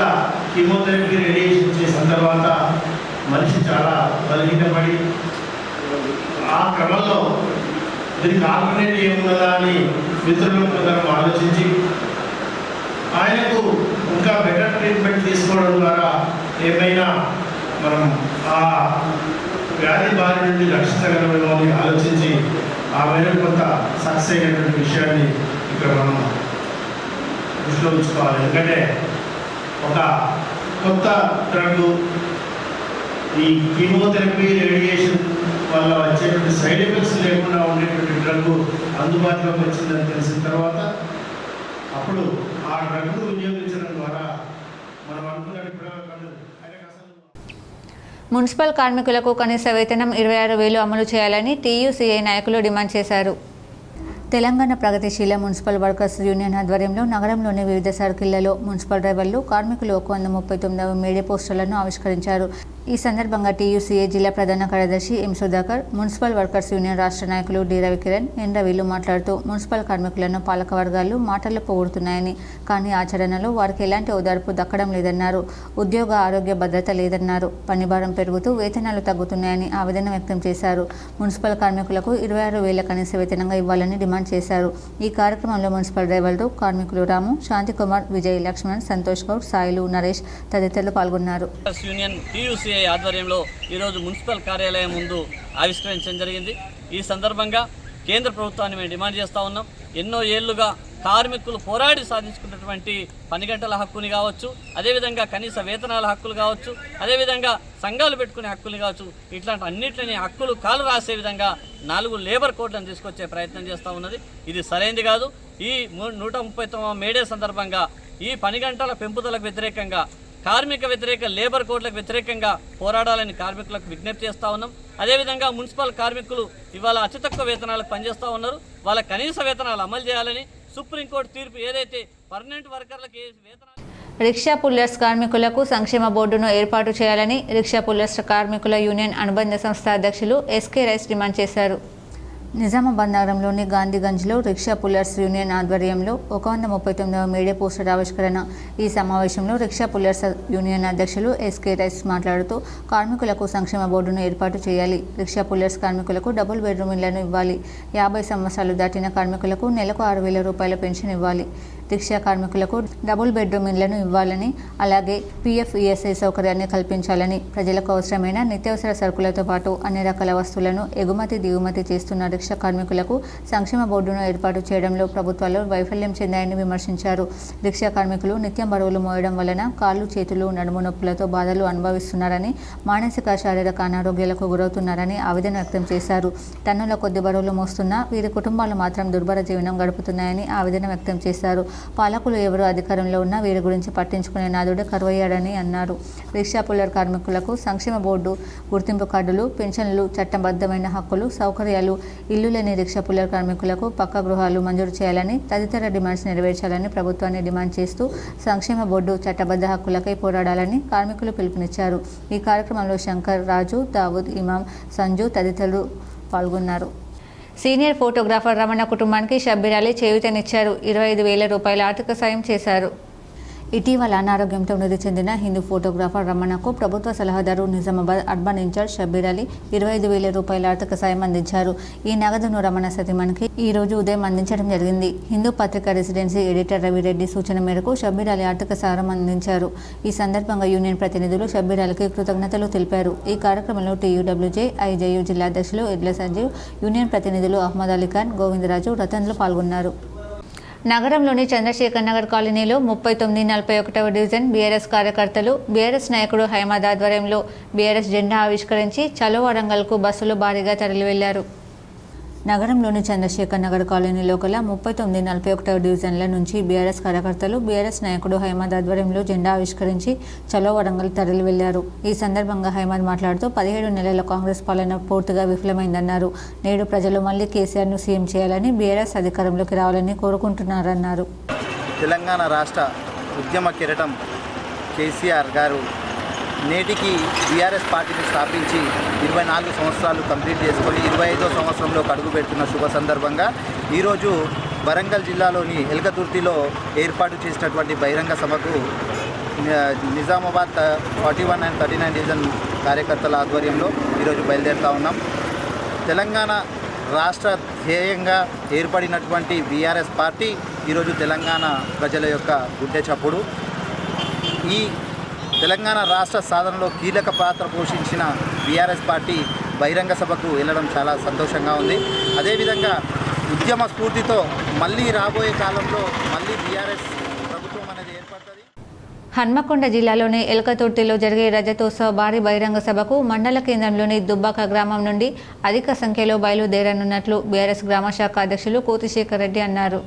కీమోథెరపీ రేడియేషన్ చేసిన తర్వాత మనిషి చాలా బలహీనపడి ఆ క్రమంలో దీనికి ఆల్టర్నేటివ్ ఏమున్నదా అని మిత్రులు కొందరు ఆలోచించి ఆయనకు ఇంకా బెటర్ ట్రీట్మెంట్ తీసుకోవడం ద్వారా ఏమైనా మనం ఆ వ్యాధి బారి నుండి రక్షించగలమేమో అని ఆలోచించి ఆ మేరకు కొంత సక్సెస్ అయినటువంటి విషయాన్ని ఇక్కడ మనం దృష్టిలో ఉంచుకోవాలి. ఎందుకంటే ఒక కొత్త డ్రగ్ ఈ కీమోథెరపీ రేడియేషన్ వల్ల వచ్చేటువంటి సైడ్ ఎఫెక్ట్స్ లేకుండా ఉండేటువంటి డ్రగ్ అందుబాటులోకి వచ్చిందని తెలిసిన తర్వాత అప్పుడు ఆ డ్రగ్ను వినియోగించడం ద్వారా మనం అనుకున్నట్టు మున్సిపల్ కార్మికులకు కనీస వేతనం 26,000 అమలు చేయాలని టీయూసీఐ నాయకులు డిమాండ్ చేశారు. తెలంగాణ ప్రగతిశీల మున్సిపల్ వర్కర్స్ యూనియన్ ఆధ్వర్యంలో నగరంలోని వివిధ సర్కిళ్లలో మున్సిపల్ డ్రైవర్లు, కార్మికులు 139 మేడే పోస్టర్లను ఆవిష్కరించారు. ఈ సందర్భంగా టీయూసీఏ జిల్లా ప్రధాన కార్యదర్శి ఎం సుధాకర్, మున్సిపల్ వర్కర్స్ యూనియన్ రాష్ట్ర నాయకులు డి రవికిరణ్, ఎన్ రవిలు మాట్లాడుతూ మున్సిపల్ కార్మికులను పాలక వర్గాలు మాటల్లో పొగుడుతున్నాయని, కానీ ఆచరణలో వారికి ఎలాంటి ఓదార్పు దక్కడం లేదన్నారు. ఉద్యోగ ఆరోగ్య భద్రత లేదన్నారు. పనిభారం పెరుగుతూ వేతనాలు తగ్గుతున్నాయని ఆవేదన వ్యక్తం చేశారు. మున్సిపల్ కార్మికులకు 26,000 కనీస వేతనంగా ఇవ్వాలని డిమాండ్ చేశారు. ఈ కార్యక్రమంలో మున్సిపల్ డ్రైవర్లు, కార్మికులు రాము, శాంతికుమార్, విజయ్, లక్ష్మణ్, సంతోష్ గౌడ్, సాయిలు, నరేష్ తదితరులు పాల్గొన్నారు. ఆధ్వర్యంలో ఈరోజు మున్సిపల్ కార్యాలయం ముందు ఆవిష్కరించడం జరిగింది. ఈ సందర్భంగా కేంద్ర ప్రభుత్వాన్ని మేము డిమాండ్ చేస్తూ ఉన్నాం. ఎన్నో ఏళ్లుగా కార్మికులు పోరాడి సాధించుకున్నటువంటి 10 గంటల హక్కుని కావచ్చు, అదేవిధంగా కనీస వేతనాల హక్కులు కావచ్చు, అదేవిధంగా సంఘాలు పెట్టుకునే హక్కులు కావచ్చు, ఇట్లాంటి అన్నింటినీ హక్కులు కాలు రాసే విధంగా 4 లేబర్ కోడ్లను తీసుకొచ్చే ప్రయత్నం చేస్తూ ఉన్నది. ఇది సరైనది కాదు. ఈ 139వ మేడే సందర్భంగా ఈ 10 గంటల పెంపుదలకు వ్యతిరేకంగా, కార్మిక వ్యతిరేక లేబర్ కోడ్లకు వ్యతిరేకంగా పోరాడాలని కార్మికులకు విజ్ఞప్తి చేస్తూ ఉన్నాం. అదేవిధంగా మున్సిపల్ కార్మికులు ఇవాళ అతి తక్కువ వేతనాలకు పనిచేస్తూ ఉన్నారు. వాళ్ళ కనీస వేతనాలు అమలు చేయాలని సుప్రీంకోర్టు తీర్పు ఏదైతే పర్మనెంట్ వర్కర్లకు వేతనాలు రిక్షా పుల్లర్స్ కార్మికులకు సంక్షేమ బోర్డును ఏర్పాటు చేయాలని రిక్షా పుల్లర్స్ కార్మికుల యూనియన్ అనుబంధ సంస్థ అధ్యక్షులు ఎస్కే రైస్ డిమాండ్ చేశారు. నిజామాబాద్ నగరంలోని గాంధీగంజ్లో రిక్షా పుల్లర్స్ యూనియన్ ఆధ్వర్యంలో 139వ మేడే పోస్టర్ ఆవిష్కరణ. ఈ సమావేశంలో రిక్షా పుల్లర్స్ యూనియన్ అధ్యక్షులు ఎస్కే రైస్ మాట్లాడుతూ కార్మికులకు సంక్షేమ బోర్డును ఏర్పాటు చేయాలి, రిక్షా పుల్లర్స్ కార్మికులకు డబుల్ బెడ్రూమ్ ఇళ్లను ఇవ్వాలి, 50 సంవత్సరాలు దాటిన కార్మికులకు నెలకు 6,000 రూపాయల పెన్షన్ ఇవ్వాలి, రిక్షా కార్మికులకు డబుల్ బెడ్రూమ్ ఇళ్లను ఇవ్వాలని, అలాగే పీఎఫ్ ఈఎస్ఐ సౌకర్యాన్ని కల్పించాలని, ప్రజలకు అవసరమైన నిత్యావసర సరుకులతో పాటు అన్ని రకాల వస్తువులను ఎగుమతి దిగుమతి చేస్తున్న రిక్షా కార్మికులకు సంక్షేమ బోర్డును ఏర్పాటు చేయడంలో ప్రభుత్వాలు వైఫల్యం చెందాయని విమర్శించారు. రిక్షా కార్మికులు నిత్యం బరువులు మోయడం వలన కాళ్ళు చేతులు నడుము నొప్పులతో బాధలు అనుభవిస్తున్నారని, మానసిక శారీరక అనారోగ్యాలకు గురవుతున్నారని ఆవేదన వ్యక్తం చేశారు. టన్నుల కొద్ది బరువులు మోస్తున్నా వీరి కుటుంబాలు మాత్రం దుర్భర జీవనం గడుపుతున్నాయని ఆవేదన వ్యక్తం చేశారు. పాలకులు ఎవరు అధికారంలో ఉన్నా వీరి గురించి పట్టించుకునే నాదుడే కరువయ్యాడని అన్నారు. రిక్షా పుల్లర్ కార్మికులకు సంక్షేమ బోర్డు, గుర్తింపు కార్డులు, పెన్షన్లు, చట్టబద్ధమైన హక్కులు, సౌకర్యాలు, ఇల్లు లేని రిక్షా పుల్లర్ కార్మికులకు పక్కా గృహాలు మంజూరు చేయాలని, తదితర డిమాండ్స్ నెరవేర్చాలని ప్రభుత్వాన్ని డిమాండ్ చేస్తూ సంక్షేమ బోర్డు, చట్టబద్ధ హక్కులకై పోరాడాలని కార్మికులు పిలుపునిచ్చారు. ఈ కార్యక్రమంలో శంకర్, రాజు, దావూద్, ఇమాం, సంజు తదితరులు పాల్గొన్నారు. సీనియర్ ఫోటోగ్రాఫర్ రమణ కుటుంబానికి షబ్బీర్ అలీ చేయూతనిచ్చారు. 25,000 రూపాయల ఆర్థిక సాయం చేశారు. ఇటీవల అనారోగ్యంతో మృతి చెందిన హిందూ ఫోటోగ్రాఫర్ రమణకు ప్రభుత్వ సలహాదారు నిజామాబాద్ అర్బన్ ఇన్ఛార్జ్ షబ్బీర్ అలీ 25,000 రూపాయల ఆర్థిక సాయం అందించారు. ఈ నగదును రమణ సతీమణికి ఈ రోజు ఉదయం అందించడం జరిగింది. హిందూ పత్రిక రెసిడెన్సీ ఎడిటర్ రవిరెడ్డి సూచన మేరకు షబ్బీర్ అలీ ఆర్థిక సహాయం అందించారు. ఈ సందర్భంగా యూనియన్ ప్రతినిధులు షబ్బీర్ అలీకి కృతజ్ఞతలు తెలిపారు. ఈ కార్యక్రమంలో టీయూడబ్ల్యూజే, ఐజేయూ జిల్లా అధ్యక్షులు ఎడ్ల సంజీవ్, యూనియన్ ప్రతినిధులు అహ్మద్ అలీ ఖాన్, గోవిందరాజు, రతన్లు పాల్గొన్నారు. నగరంలోని చంద్రశేఖర్ నగర్ కాలనీలో 39-41వ డివిజన్ బీఆర్ఎస్ కార్యకర్తలు, బీఆర్ఎస్ నాయకుడు హైమాద్ ఆధ్వర్యంలో బీఆర్ఎస్ జెండా ఆవిష్కరించి చలో వరంగల్కు బస్సులు భారీగా తరలి వెళ్లారు. నగరంలోని చంద్రశేఖర్ నగర్ కాలనీలో గల 39-41వ డివిజన్ల నుంచి బీఆర్ఎస్ కార్యకర్తలు, బీఆర్ఎస్ నాయకుడు హైమాద్ ఆధ్వర్యంలో జెండా ఆవిష్కరించి చలో వరంగల్ తరలి వెళ్లారు. ఈ సందర్భంగా హైమాద్ మాట్లాడుతూ 17 నెలల కాంగ్రెస్ పాలన పూర్తిగా విఫలమైందన్నారు. నేడు ప్రజలు మళ్లీ కేసీఆర్ను సీఎం చేయాలని, బీఆర్ఎస్ అధికారంలోకి రావాలని కోరుకుంటున్నారన్నారు. తెలంగాణ రాష్ట్ర ఉద్యమ కిరీటం కేసీఆర్ గారు నేటికి బీఆర్ఎస్ పార్టీని స్థాపించి 24 సంవత్సరాలు కంప్లీట్ చేసుకొని 25వ సంవత్సరంలో అడుగు పెడుతున్న శుభ సందర్భంగా ఈరోజు వరంగల్ జిల్లాలోని ఎల్కతుర్తిలో ఏర్పాటు చేసినటువంటి బహిరంగ సభకు నిజామాబాద్ 41 and 39 డివిజన్ కార్యకర్తల ఆధ్వర్యంలో ఈరోజు బయలుదేరుతూ ఉన్నాం. తెలంగాణ రాష్ట్ర ధ్యేయంగా ఏర్పడినటువంటి బీఆర్ఎస్ పార్టీ ఈరోజు తెలంగాణ ప్రజల యొక్క గుడ్డె చప్పుడు. ఈ తెలంగాణ రాష్ట్ర సాధనలో కీలక పాత్ర పోషించిన బీఆర్ఎస్ పార్టీ బహిరంగ సభకు వెళ్ళడం చాలా సంతోషంగా ఉంది. అదేవిధంగా ఉద్యమ స్ఫూర్తితో మళ్ళీ రాబోయే కాలంలో మళ్ళీ బీఆర్ఎస్ ప్రభుత్వం అనేది ఏర్పడుతుంది. హన్మకొండ జిల్లాలోని ఎల్కతుర్తిలో జరిగే రజతోత్సవ భారీ బహిరంగ సభకు మండల కేంద్రంలోని దుబ్బాక గ్రామం నుండి అధిక సంఖ్యలో బయలుదేరనున్నట్లు బీఆర్ఎస్ గ్రామ శాఖ అధ్యక్షులు కోతిశేఖర్ రెడ్డి అన్నారు.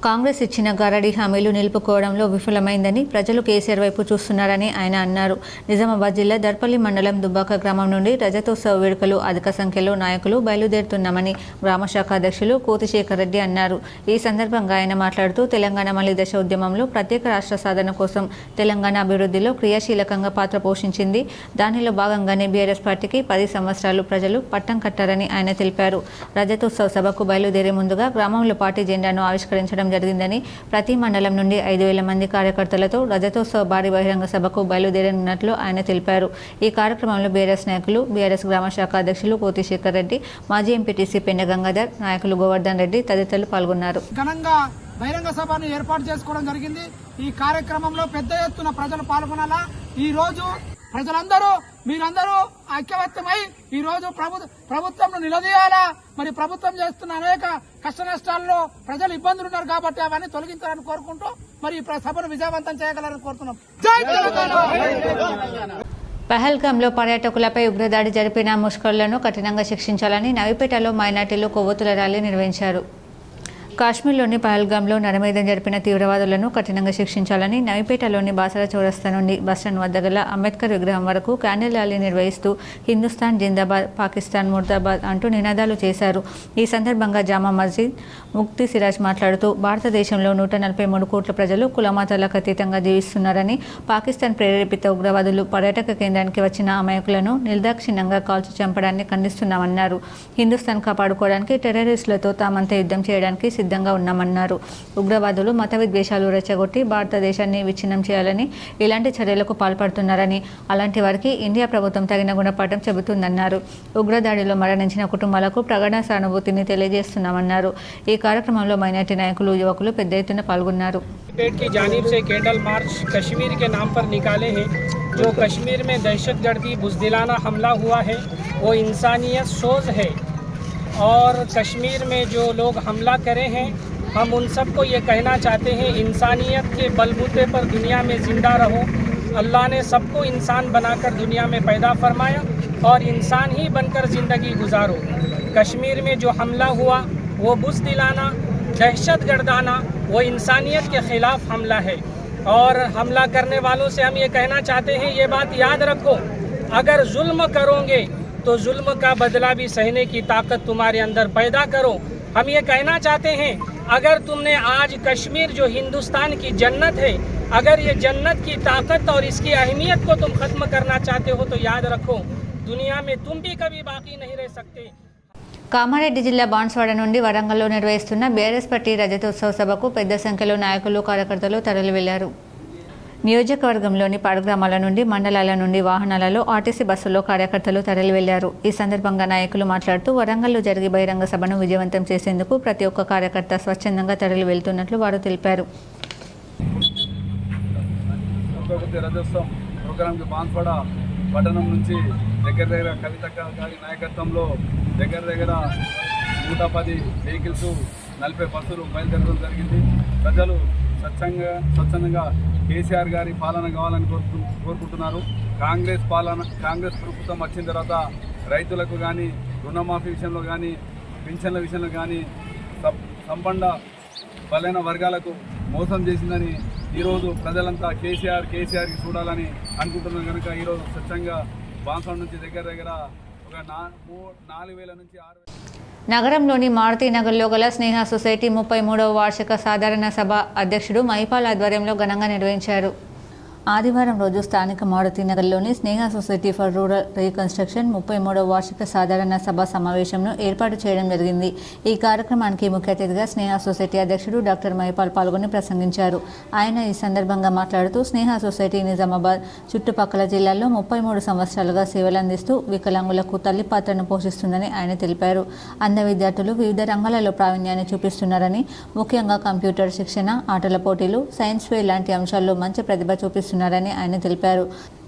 కాంగ్రెస్ ఇచ్చిన గారడీ హామీలు నిలుపుకోవడంలో విఫలమైందని, ప్రజలు కేసీఆర్ వైపు చూస్తున్నారని ఆయన అన్నారు. నిజామాబాద్ జిల్లా దర్పల్లి మండలం దుబ్బాక గ్రామం నుండి రజతోత్సవ వేడుకలు అధిక సంఖ్యలో నాయకులు బయలుదేరుతున్నామని గ్రామశాఖ అధ్యక్షులు కోతిశేఖర్ రెడ్డి అన్నారు. ఈ సందర్భంగా ఆయన మాట్లాడుతూ తెలంగాణ మలి దశ ఉద్యమంలో ప్రత్యేక రాష్ట్ర సాధన కోసం తెలంగాణ అభివృద్ధిలో క్రియాశీలకంగా పాత్ర పోషించింది. దానిలో భాగంగానే బీఆర్ఎస్ పార్టీకి 10 సంవత్సరాలు ప్రజలు పట్టం కట్టారని ఆయన తెలిపారు. రజతోత్సవ సభకు బయలుదేరే ముందుగా గ్రామంలో పార్టీ జెండాను ఆవిష్కరించడం జరిగిందని, ప్రతి మండలం నుండి 5,000 మంది కార్యకర్తలతో రజతోత్సవ భారీ బహిరంగ సభకు బయలుదేరనున్నట్లు ఆయన తెలిపారు. ఈ కార్యక్రమంలో బీఆర్ఎస్ నాయకులు, బీఆర్ఎస్ గ్రామ శాఖ అధ్యక్షులు కోతిశేఖర్ రెడ్డి, మాజీ ఎంపీటీసీ పెండ గంగాధర్, నాయకులు గోవర్ధన్ రెడ్డి తదితరులు పాల్గొన్నారు. ఘనంగా బహిరంగ సభను ఏర్పాటు చేసుకోవడం జరిగింది. ఈ కార్యక్రమంలో పెద్ద ఎత్తున ప్రజలు పాల్గొనాలా. ఈ రోజు ప్రజలందరూ మీరందరూ ఐక్యమత్యమై ఈ రోజు ప్రభుత్వం నిలదీయాలా. మరి ప్రభుత్వం చేస్తున్న అనేక కష్ట నష్టాల్లో ప్రజలు ఇబ్బందులు ఉన్నారు కాబట్టి అవన్నీ తొలగించాలని కోరుకుంటూ మరి ఈ సభను విజయవంతం చేయగలరని కోరుతున్నాం. జై తెలంగాణ. పహల్గాంలో పర్యాటకులపై ఉగ్రదాడి జరిపిన ముష్కరులను కఠినంగా శిక్షించాలని నవిపేటలో మైనార్టీలు కొవ్వొత్తుల ర్యాలీ నిర్వహించారు. కాశ్మీర్లోని పహల్గామ్లో నరమేధం జరిపిన తీవ్రవాదులను కఠినంగా శిక్షించాలని నవిపేటలోని బాసర చౌరస్తా నుండి బస్టాండ్ వద్ద గల అంబేద్కర్ విగ్రహం వరకు క్యాండిల్ ర్యాలీ నిర్వహిస్తూ హిందుస్థాన్ జిందాబాద్, పాకిస్తాన్ ముర్దాబాద్ అంటూ నినాదాలు చేశారు. ఈ సందర్భంగా జామా మస్జిద్ ముక్తి సిరాజ్ మాట్లాడుతూ భారతదేశంలో 143 కోట్ల ప్రజలు కులమతాలకు అతీతంగా జీవిస్తున్నారని, పాకిస్తాన్ ప్రేరేపిత ఉగ్రవాదులు పర్యాటక కేంద్రానికి వచ్చిన అమాయకులను నిర్దాక్షిణ్యంగా కాల్చి చంపడాన్ని ఖండిస్తున్నామన్నారు. హిందుస్థాన్ కాపాడుకోవడానికి టెర్రరిస్టులతో తామంతా యుద్ధం చేయడానికి సిద్ధంగా ఉన్నామన్నారు. ఉగ్రవాదులు మత విద్వేషాలు రెచ్చగొట్టి భారతదేశాన్ని విచ్ఛిన్నం చేయాలని ఇలాంటి చర్యలకు పాల్పడుతున్నారని, అలాంటి వారికి ఇండియా ప్రభుత్వం తగిన గుణపాఠం చెబుతుందన్నారు. ఉగ్రదాడిలో మరణించిన కుటుంబాలకు ప్రగాఢ సానుభూతిని తెలియజేస్తున్నామన్నారు. ఈ కార్యక్రమంలో మైనార్టీ నాయకులు, యువకులు పెద్ద ఎత్తున పాల్గొన్నారు. कश्मीर के नाम पर निकाले हैं। जो कश्मीर में दहशतगर्दी बुज़दिलाना हमला हुआ है वो इंसानियत सोज है और कश्मीर में जो लोग हमला करे हैं हम उन सबको ये कहना चाहते हैं, इंसानियत के बलबूते पर दुनिया में ज़िंदा रहो। अल्लाह ने सबको इंसान बनाकर दुनिया में पैदा फरमाया और इंसान ही बनकर ज़िंदगी गुजारो। कश्मीर में जो हमला हुआ वो बुज़दिलाना, दहशतगर्दाना, वो इंसानियत के ख़िलाफ़ हमला है और हमला करने वालों से हम ये कहना चाहते हैं, ये बात याद रखो, अगर जुल्म करोगे तो जुल्म का बदला भी सहने की ताकत तुम्हारे अंदर पैदा करो। हम ये कहना चाहते हैं, अगर तुमने आज कश्मीर जो हिंदुस्तान की जन्नत है, अगर ये जन्नत की ताकत और इसकी अहमियत को तुम ख़त्म करना चाहते हो तो याद रखो, दुनिया में तुम भी कभी बाकी नहीं रह सकते। కామారెడ్డి జిల్లా బాన్స్వాడ నుండి వరంగల్లో నిర్వహిస్తున్న బీఆర్ఎస్ పార్టీ రజతోత్సవ సభకు పెద్ద సంఖ్యలో నాయకులు, కార్యకర్తలు తరలి వెళ్లారు. నియోజకవర్గంలోని పాడు గ్రామాల నుండి, మండలాల నుండి వాహనాలలో, ఆర్టీసీ బస్సుల్లో కార్యకర్తలు తరలి వెళ్లారు. ఈ సందర్భంగా నాయకులు మాట్లాడుతూ వరంగల్లో జరిగే బహిరంగ సభను విజయవంతం చేసేందుకు ప్రతి ఒక్క కార్యకర్త స్వచ్ఛందంగా తరలి వెళ్తున్నట్లు వారు తెలిపారు. పట్టణం నుంచి దగ్గర కవితక్క గారి నాయకత్వంలో దగ్గర 110 వెహికల్స్, 40 బస్సులు బయలుదేరడం జరిగింది. ప్రజలు స్వచ్ఛందంగా కేసీఆర్ గారి పాలన కావాలని కోరుకుంటున్నారు. కాంగ్రెస్ ప్రభుత్వం వచ్చిన తర్వాత రైతులకు కానీ, రుణమాఫీ విషయంలో కానీ, పింఛన్ల విషయంలో కానీ సంపన్న బలైన వర్గాలకు మోసం చేసిందని ఈరోజు ప్రజలంతా కేసీఆర్కి చూడాలని అనుకుంటున్నాం. కనుక ఈరోజు స్వచ్ఛంగా బాన్స్వాడ నుంచి దగ్గర ఒక 4,000 నుంచి 6,000 నగరంలోని మారుతీనగర్లో గల స్నేహ సొసైటీ 33వ వార్షిక సాధారణ సభ అధ్యక్షుడు మహిపాల్ ఆధ్వర్యంలో ఘనంగా నిర్వహించారు. ఆదివారం రోజు స్థానిక మారుతీనగర్లోని స్నేహ సొసైటీ ఫర్ రూరల్ రీకన్స్ట్రక్షన్ 33వ వార్షిక సాధారణ సభ సమావేశంను ఏర్పాటు చేయడం జరిగింది. ఈ కార్యక్రమానికి ముఖ్య అతిథిగా స్నేహ సొసైటీ అధ్యక్షుడు డాక్టర్ మహిపాల్ పాల్గొని ప్రసంగించారు. ఆయన ఈ సందర్భంగా మాట్లాడుతూ స్నేహ సొసైటీ నిజామాబాద్ చుట్టుపక్కల జిల్లాల్లో 33 సంవత్సరాలుగా సేవలందిస్తూ వికలాంగులకు తల్లి పాత్రను పోషిస్తుందని ఆయన తెలిపారు. అంధ విద్యార్థులు వివిధ రంగాలలో ప్రావీణ్యాన్ని చూపిస్తున్నారని, ముఖ్యంగా కంప్యూటర్ శిక్షణ, ఆటల పోటీలు, సైన్స్ ఫెయిర్ లాంటి అంశాల్లో మంచి ప్రతిభ చూపిస్తున్నారని ఆయన తెలిపారు.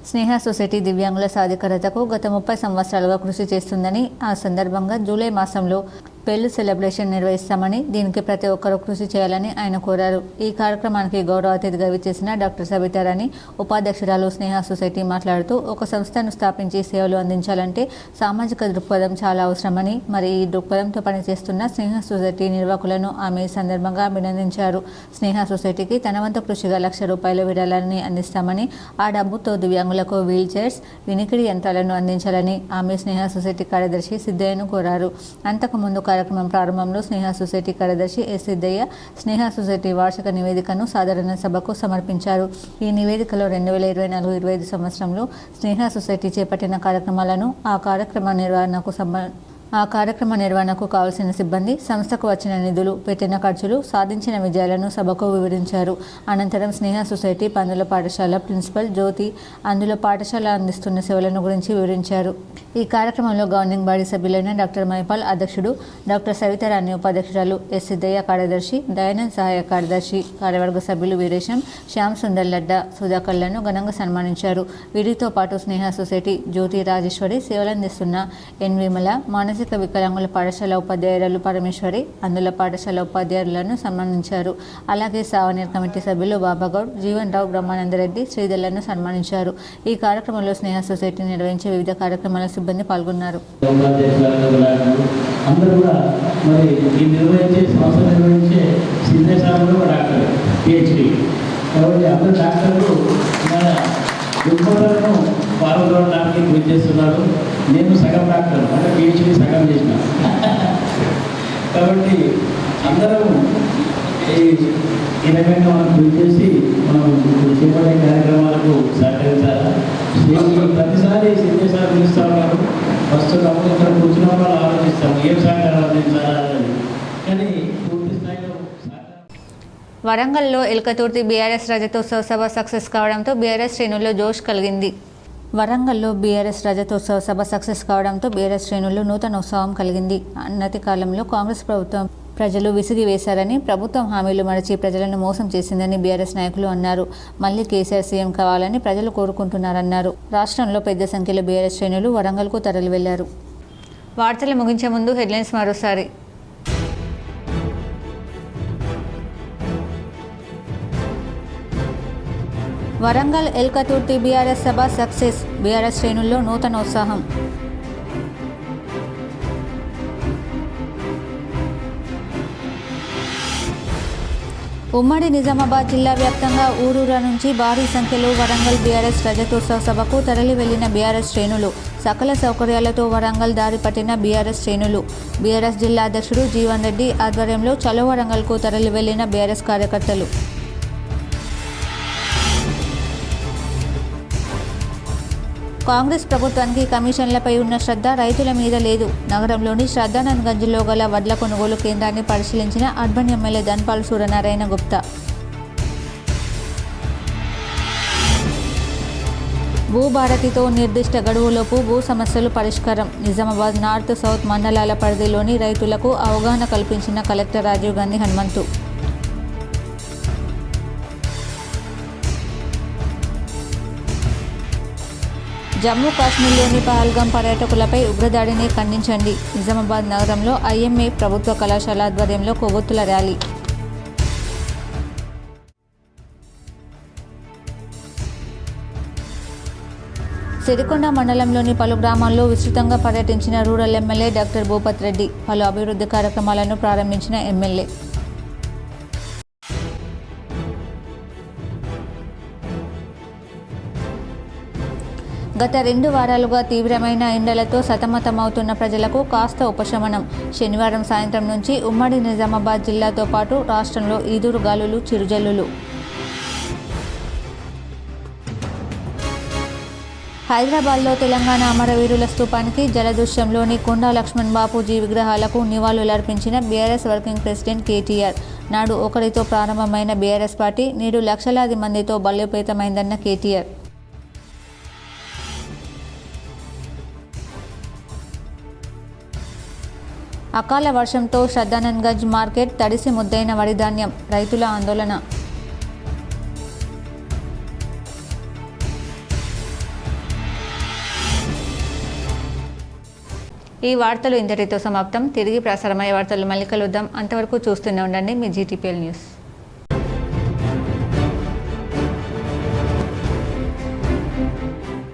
స్నేహ సొసైటీ దివ్యాంగుల సాధికారతకు గత 30 సంవత్సరాలుగా కృషి చేస్తుందని, ఆ సందర్భంగా జూలై మాసంలో పెళ్లి సెలబ్రేషన్ నిర్వహిస్తామని, దీనికి ప్రతి ఒక్కరూ కృషి చేయాలని ఆయన కోరారు. ఈ కార్యక్రమానికి గౌరవ అతిథిగా విచ్చేసిన డాక్టర్ సబితారాణి, ఉపాధ్యక్షురాలు స్నేహ సొసైటీ మాట్లాడుతూ ఒక సంస్థను స్థాపించి సేవలు అందించాలంటే సామాజిక దృక్పథం చాలా అవసరమని, మరి ఈ దృక్పథంతో పనిచేస్తున్న స్నేహ సొసైటీ నిర్వాహకులను ఆమె ఈ సందర్భంగా అభినందించారు. స్నేహ సొసైటీకి తన వంతు కృషిగా ₹1,00,000 విరాళాన్ని అందిస్తామని, ఆ డబ్బుతో దివ్యాంగులకు వీల్ చైర్స్, వినికిడి యంత్రాలను అందించాలని ఆమె స్నేహ సొసైటీ కార్యదర్శి సిద్ధయ్యను కోరారు. అంతకుముందు కార్యక్రమం ప్రారంభంలో స్నేహ సొసైటీ కార్యదర్శి ఎస్ సిద్ధయ్య స్నేహ సొసైటీ వార్షిక నివేదికను సాధారణ సభకు సమర్పించారు. ఈ నివేదికలో 2024-25 సంవత్సరంలో స్నేహ సొసైటీ చేపట్టిన కార్యక్రమాలను, ఆ కార్యక్రమ నిర్వహణకు కావలసిన సిబ్బంది, సంస్థకు వచ్చిన నిధులు, పెట్టిన ఖర్చులు, సాధించిన విజయాలను సభకు వివరించారు. అనంతరం స్నేహ సొసైటీ పందుల పాఠశాల ప్రిన్సిపల్ జ్యోతి అందులో పాఠశాల అందిస్తున్న సేవలను గురించి వివరించారు. ఈ కార్యక్రమంలో గవర్నింగ్ బాడీ సభ్యులైన డాక్టర్ మహిపాల్ అధ్యక్షుడు, డాక్టర్ సవితారాణి ఉపాధ్యక్షురాలు, ఎస్ సిద్ధయ్య కార్యదర్శి, దయానంద్ సహాయ కార్యదర్శి, కార్యవర్గ సభ్యులు వీరేశం, శ్యామ్ సుందర్ లడ్డా, సుధాకర్లను ఘనంగా సన్మానించారు. వీరితో పాటు స్నేహ సొసైటీ జ్యోతి రాజేశ్వరి, సేవలందిస్తున్న ఎన్ విమల, మానసిక మానసిక వికలాంగుల పాఠశాల ఉపాధ్యాయురాలు పరమేశ్వరి, అందుల పాఠశాల ఉపాధ్యాయులను సన్మానించారు. అలాగే సావనీర్ కమిటీ సభ్యులు బాబాగౌడ్, జీవన్ రావు, బ్రహ్మానందరెడ్డి, శ్రీధర్లను సన్మానించారు. ఈ కార్యక్రమంలో స్నేహ సొసైటీ నిర్వహించే వివిధ కార్యక్రమాల సిబ్బంది పాల్గొన్నారు. అందరూ కూడా మరి ఈ నిర్వహించే సంస్థ నిర్వహించే సిద్ధేశాలలో డాక్టర్ పిహెచ్డి కాబట్టి అందరు డాక్టర్లు మన దుర్బోధనను పాల్గొనడానికి కృషి చేస్తున్నారు. నేను సగం డాక్టర్ అంటే పిహెచ్డి సగం చేసిన కాబట్టి అందరం ఈ రకంగా మనం కృషి చేసి మనం చేపట్టే కార్యక్రమాలకు సహకరించాలా. ప్రతిసారి సిద్ధేశాలు పిలుస్తూ ఉన్నారు. ఫస్ట్ అప్పుడు ఇక్కడ కూర్చున్న వాళ్ళు ఆలోచిస్తాం ఏం సహకారం అందించాలా అని. కానీ పూర్తి స్థాయిలో వరంగల్లో ఎల్కతుర్తి బీఆర్ఎస్ రజతోత్సవ సభ సక్సెస్ కావడంతో బీఆర్ఎస్ శ్రేణుల్లో జోష్ కలిగింది. వరంగల్లో బీఆర్ఎస్ రజతోత్సవ సభ సక్సెస్ కావడంతో బీఆర్ఎస్ శ్రేణుల్లో నూతన ఉత్సాహం కలిగింది. అన్నతి కాలంలో కాంగ్రెస్ ప్రభుత్వం ప్రజలు విసిగి వేశారని, ప్రభుత్వం హామీలు మరచి ప్రజలను మోసం చేసిందని బీఆర్ఎస్ నాయకులు అన్నారు. మళ్లీ కేసీఆర్ సీఎం కావాలని ప్రజలు కోరుకుంటున్నారన్నారు. రాష్ట్రంలో పెద్ద సంఖ్యలో బీఆర్ఎస్ శ్రేణులు వరంగల్కు తరలి వెళ్లారు. వార్తలు ముగించే ముందు హెడ్లైన్స్ మరోసారి. వరంగల్ ఎల్కతుర్తి బీఆర్ఎస్ సభ సక్సెస్, బీఆర్ఎస్ శ్రేణుల్లో నూతన ఉత్సాహం. ఉమ్మడి నిజామాబాద్ జిల్లా వ్యాప్తంగా ఊరూరా నుంచి భారీ సంఖ్యలో వరంగల్ బీఆర్ఎస్ రజతోత్సవ సభకు తరలి వెళ్లిన బీఆర్ఎస్ శ్రేణులు. సకల సౌకర్యాలతో వరంగల్ దారి పట్టిన బీఆర్ఎస్ శ్రేణులు. బీఆర్ఎస్ జిల్లా అధ్యక్షుడు జీవన్ రెడ్డి ఆధ్వర్యంలో చలో వరంగల్కు తరలి వెళ్లిన బీఆర్ఎస్ కార్యకర్తలు. కాంగ్రెస్ ప్రభుత్వానికి కమిషన్లపై ఉన్న శ్రద్ధ రైతుల మీద లేదు. నగరంలోని శ్రద్ధానంద్గంజ్లో గల వడ్ల కొనుగోలు కేంద్రాన్ని పరిశీలించిన అర్బన్ ఎమ్మెల్యే ధన్పాల్ సూర్యనారాయణ గుప్తా. భూభారతితో నిర్దిష్ట గడువులోపు భూ సమస్యలు పరిష్కారం. నిజామాబాద్ నార్త్, సౌత్ మండలాల పరిధిలోని రైతులకు అవగాహన కల్పించిన కలెక్టర్ రాజీవ్ గాంధీ హనుమంతు. జమ్మూ కాశ్మీర్లోని పహల్గాం పర్యాటకులపై ఉగ్రదాడిని ఖండించండి. నిజామాబాద్ నగరంలో ఐఎంఏ ప్రభుత్వ కళాశాల ఆధ్వర్యంలో కొవ్వొత్తుల ర్యాలీ. సిరికొండ మండలంలోని పలు గ్రామాల్లో విస్తృతంగా పర్యటించిన rural MLA doctor Bhupath Reddy. పలు అభివృద్ధి కార్యక్రమాలను ప్రారంభించిన ఎమ్మెల్యే. గత 2 వారాలుగా తీవ్రమైన ఎండలతో సతమతమవుతున్న ప్రజలకు కాస్త ఉపశమనం. శనివారం సాయంత్రం నుంచి ఉమ్మడి నిజామాబాద్ జిల్లాతో పాటు రాష్ట్రంలో ఈదురు గాలులు, చిరుజల్లులు. హైదరాబాద్లో తెలంగాణ అమరవీరుల స్తూపానికి, జలదృశ్యంలోని కొండా లక్ష్మణ్ బాపూజీ విగ్రహాలకు నివాళులర్పించిన బీఆర్ఎస్ వర్కింగ్ ప్రెసిడెంట్ కేటీఆర్. నాడు ఒకరితో ప్రారంభమైన బీఆర్ఎస్ పార్టీ నేడు లక్షలాది మందితో బలోపేతమైందన్న కేటీఆర్. అకాల వర్షంతో శ్రద్ధానంద్గంజ్ మార్కెట్ తడిసి ముద్దైన వరిధాన్యం, రైతుల ఆందోళన. ఈ వార్తలు ఇంతటితో సమాప్తం. తిరిగి ప్రసారమయ్యే వార్తలు మళ్ళీ కలుద్దాం. అంతవరకు చూస్తూనే ఉండండి మీ జీటీపీఎల్ న్యూస్.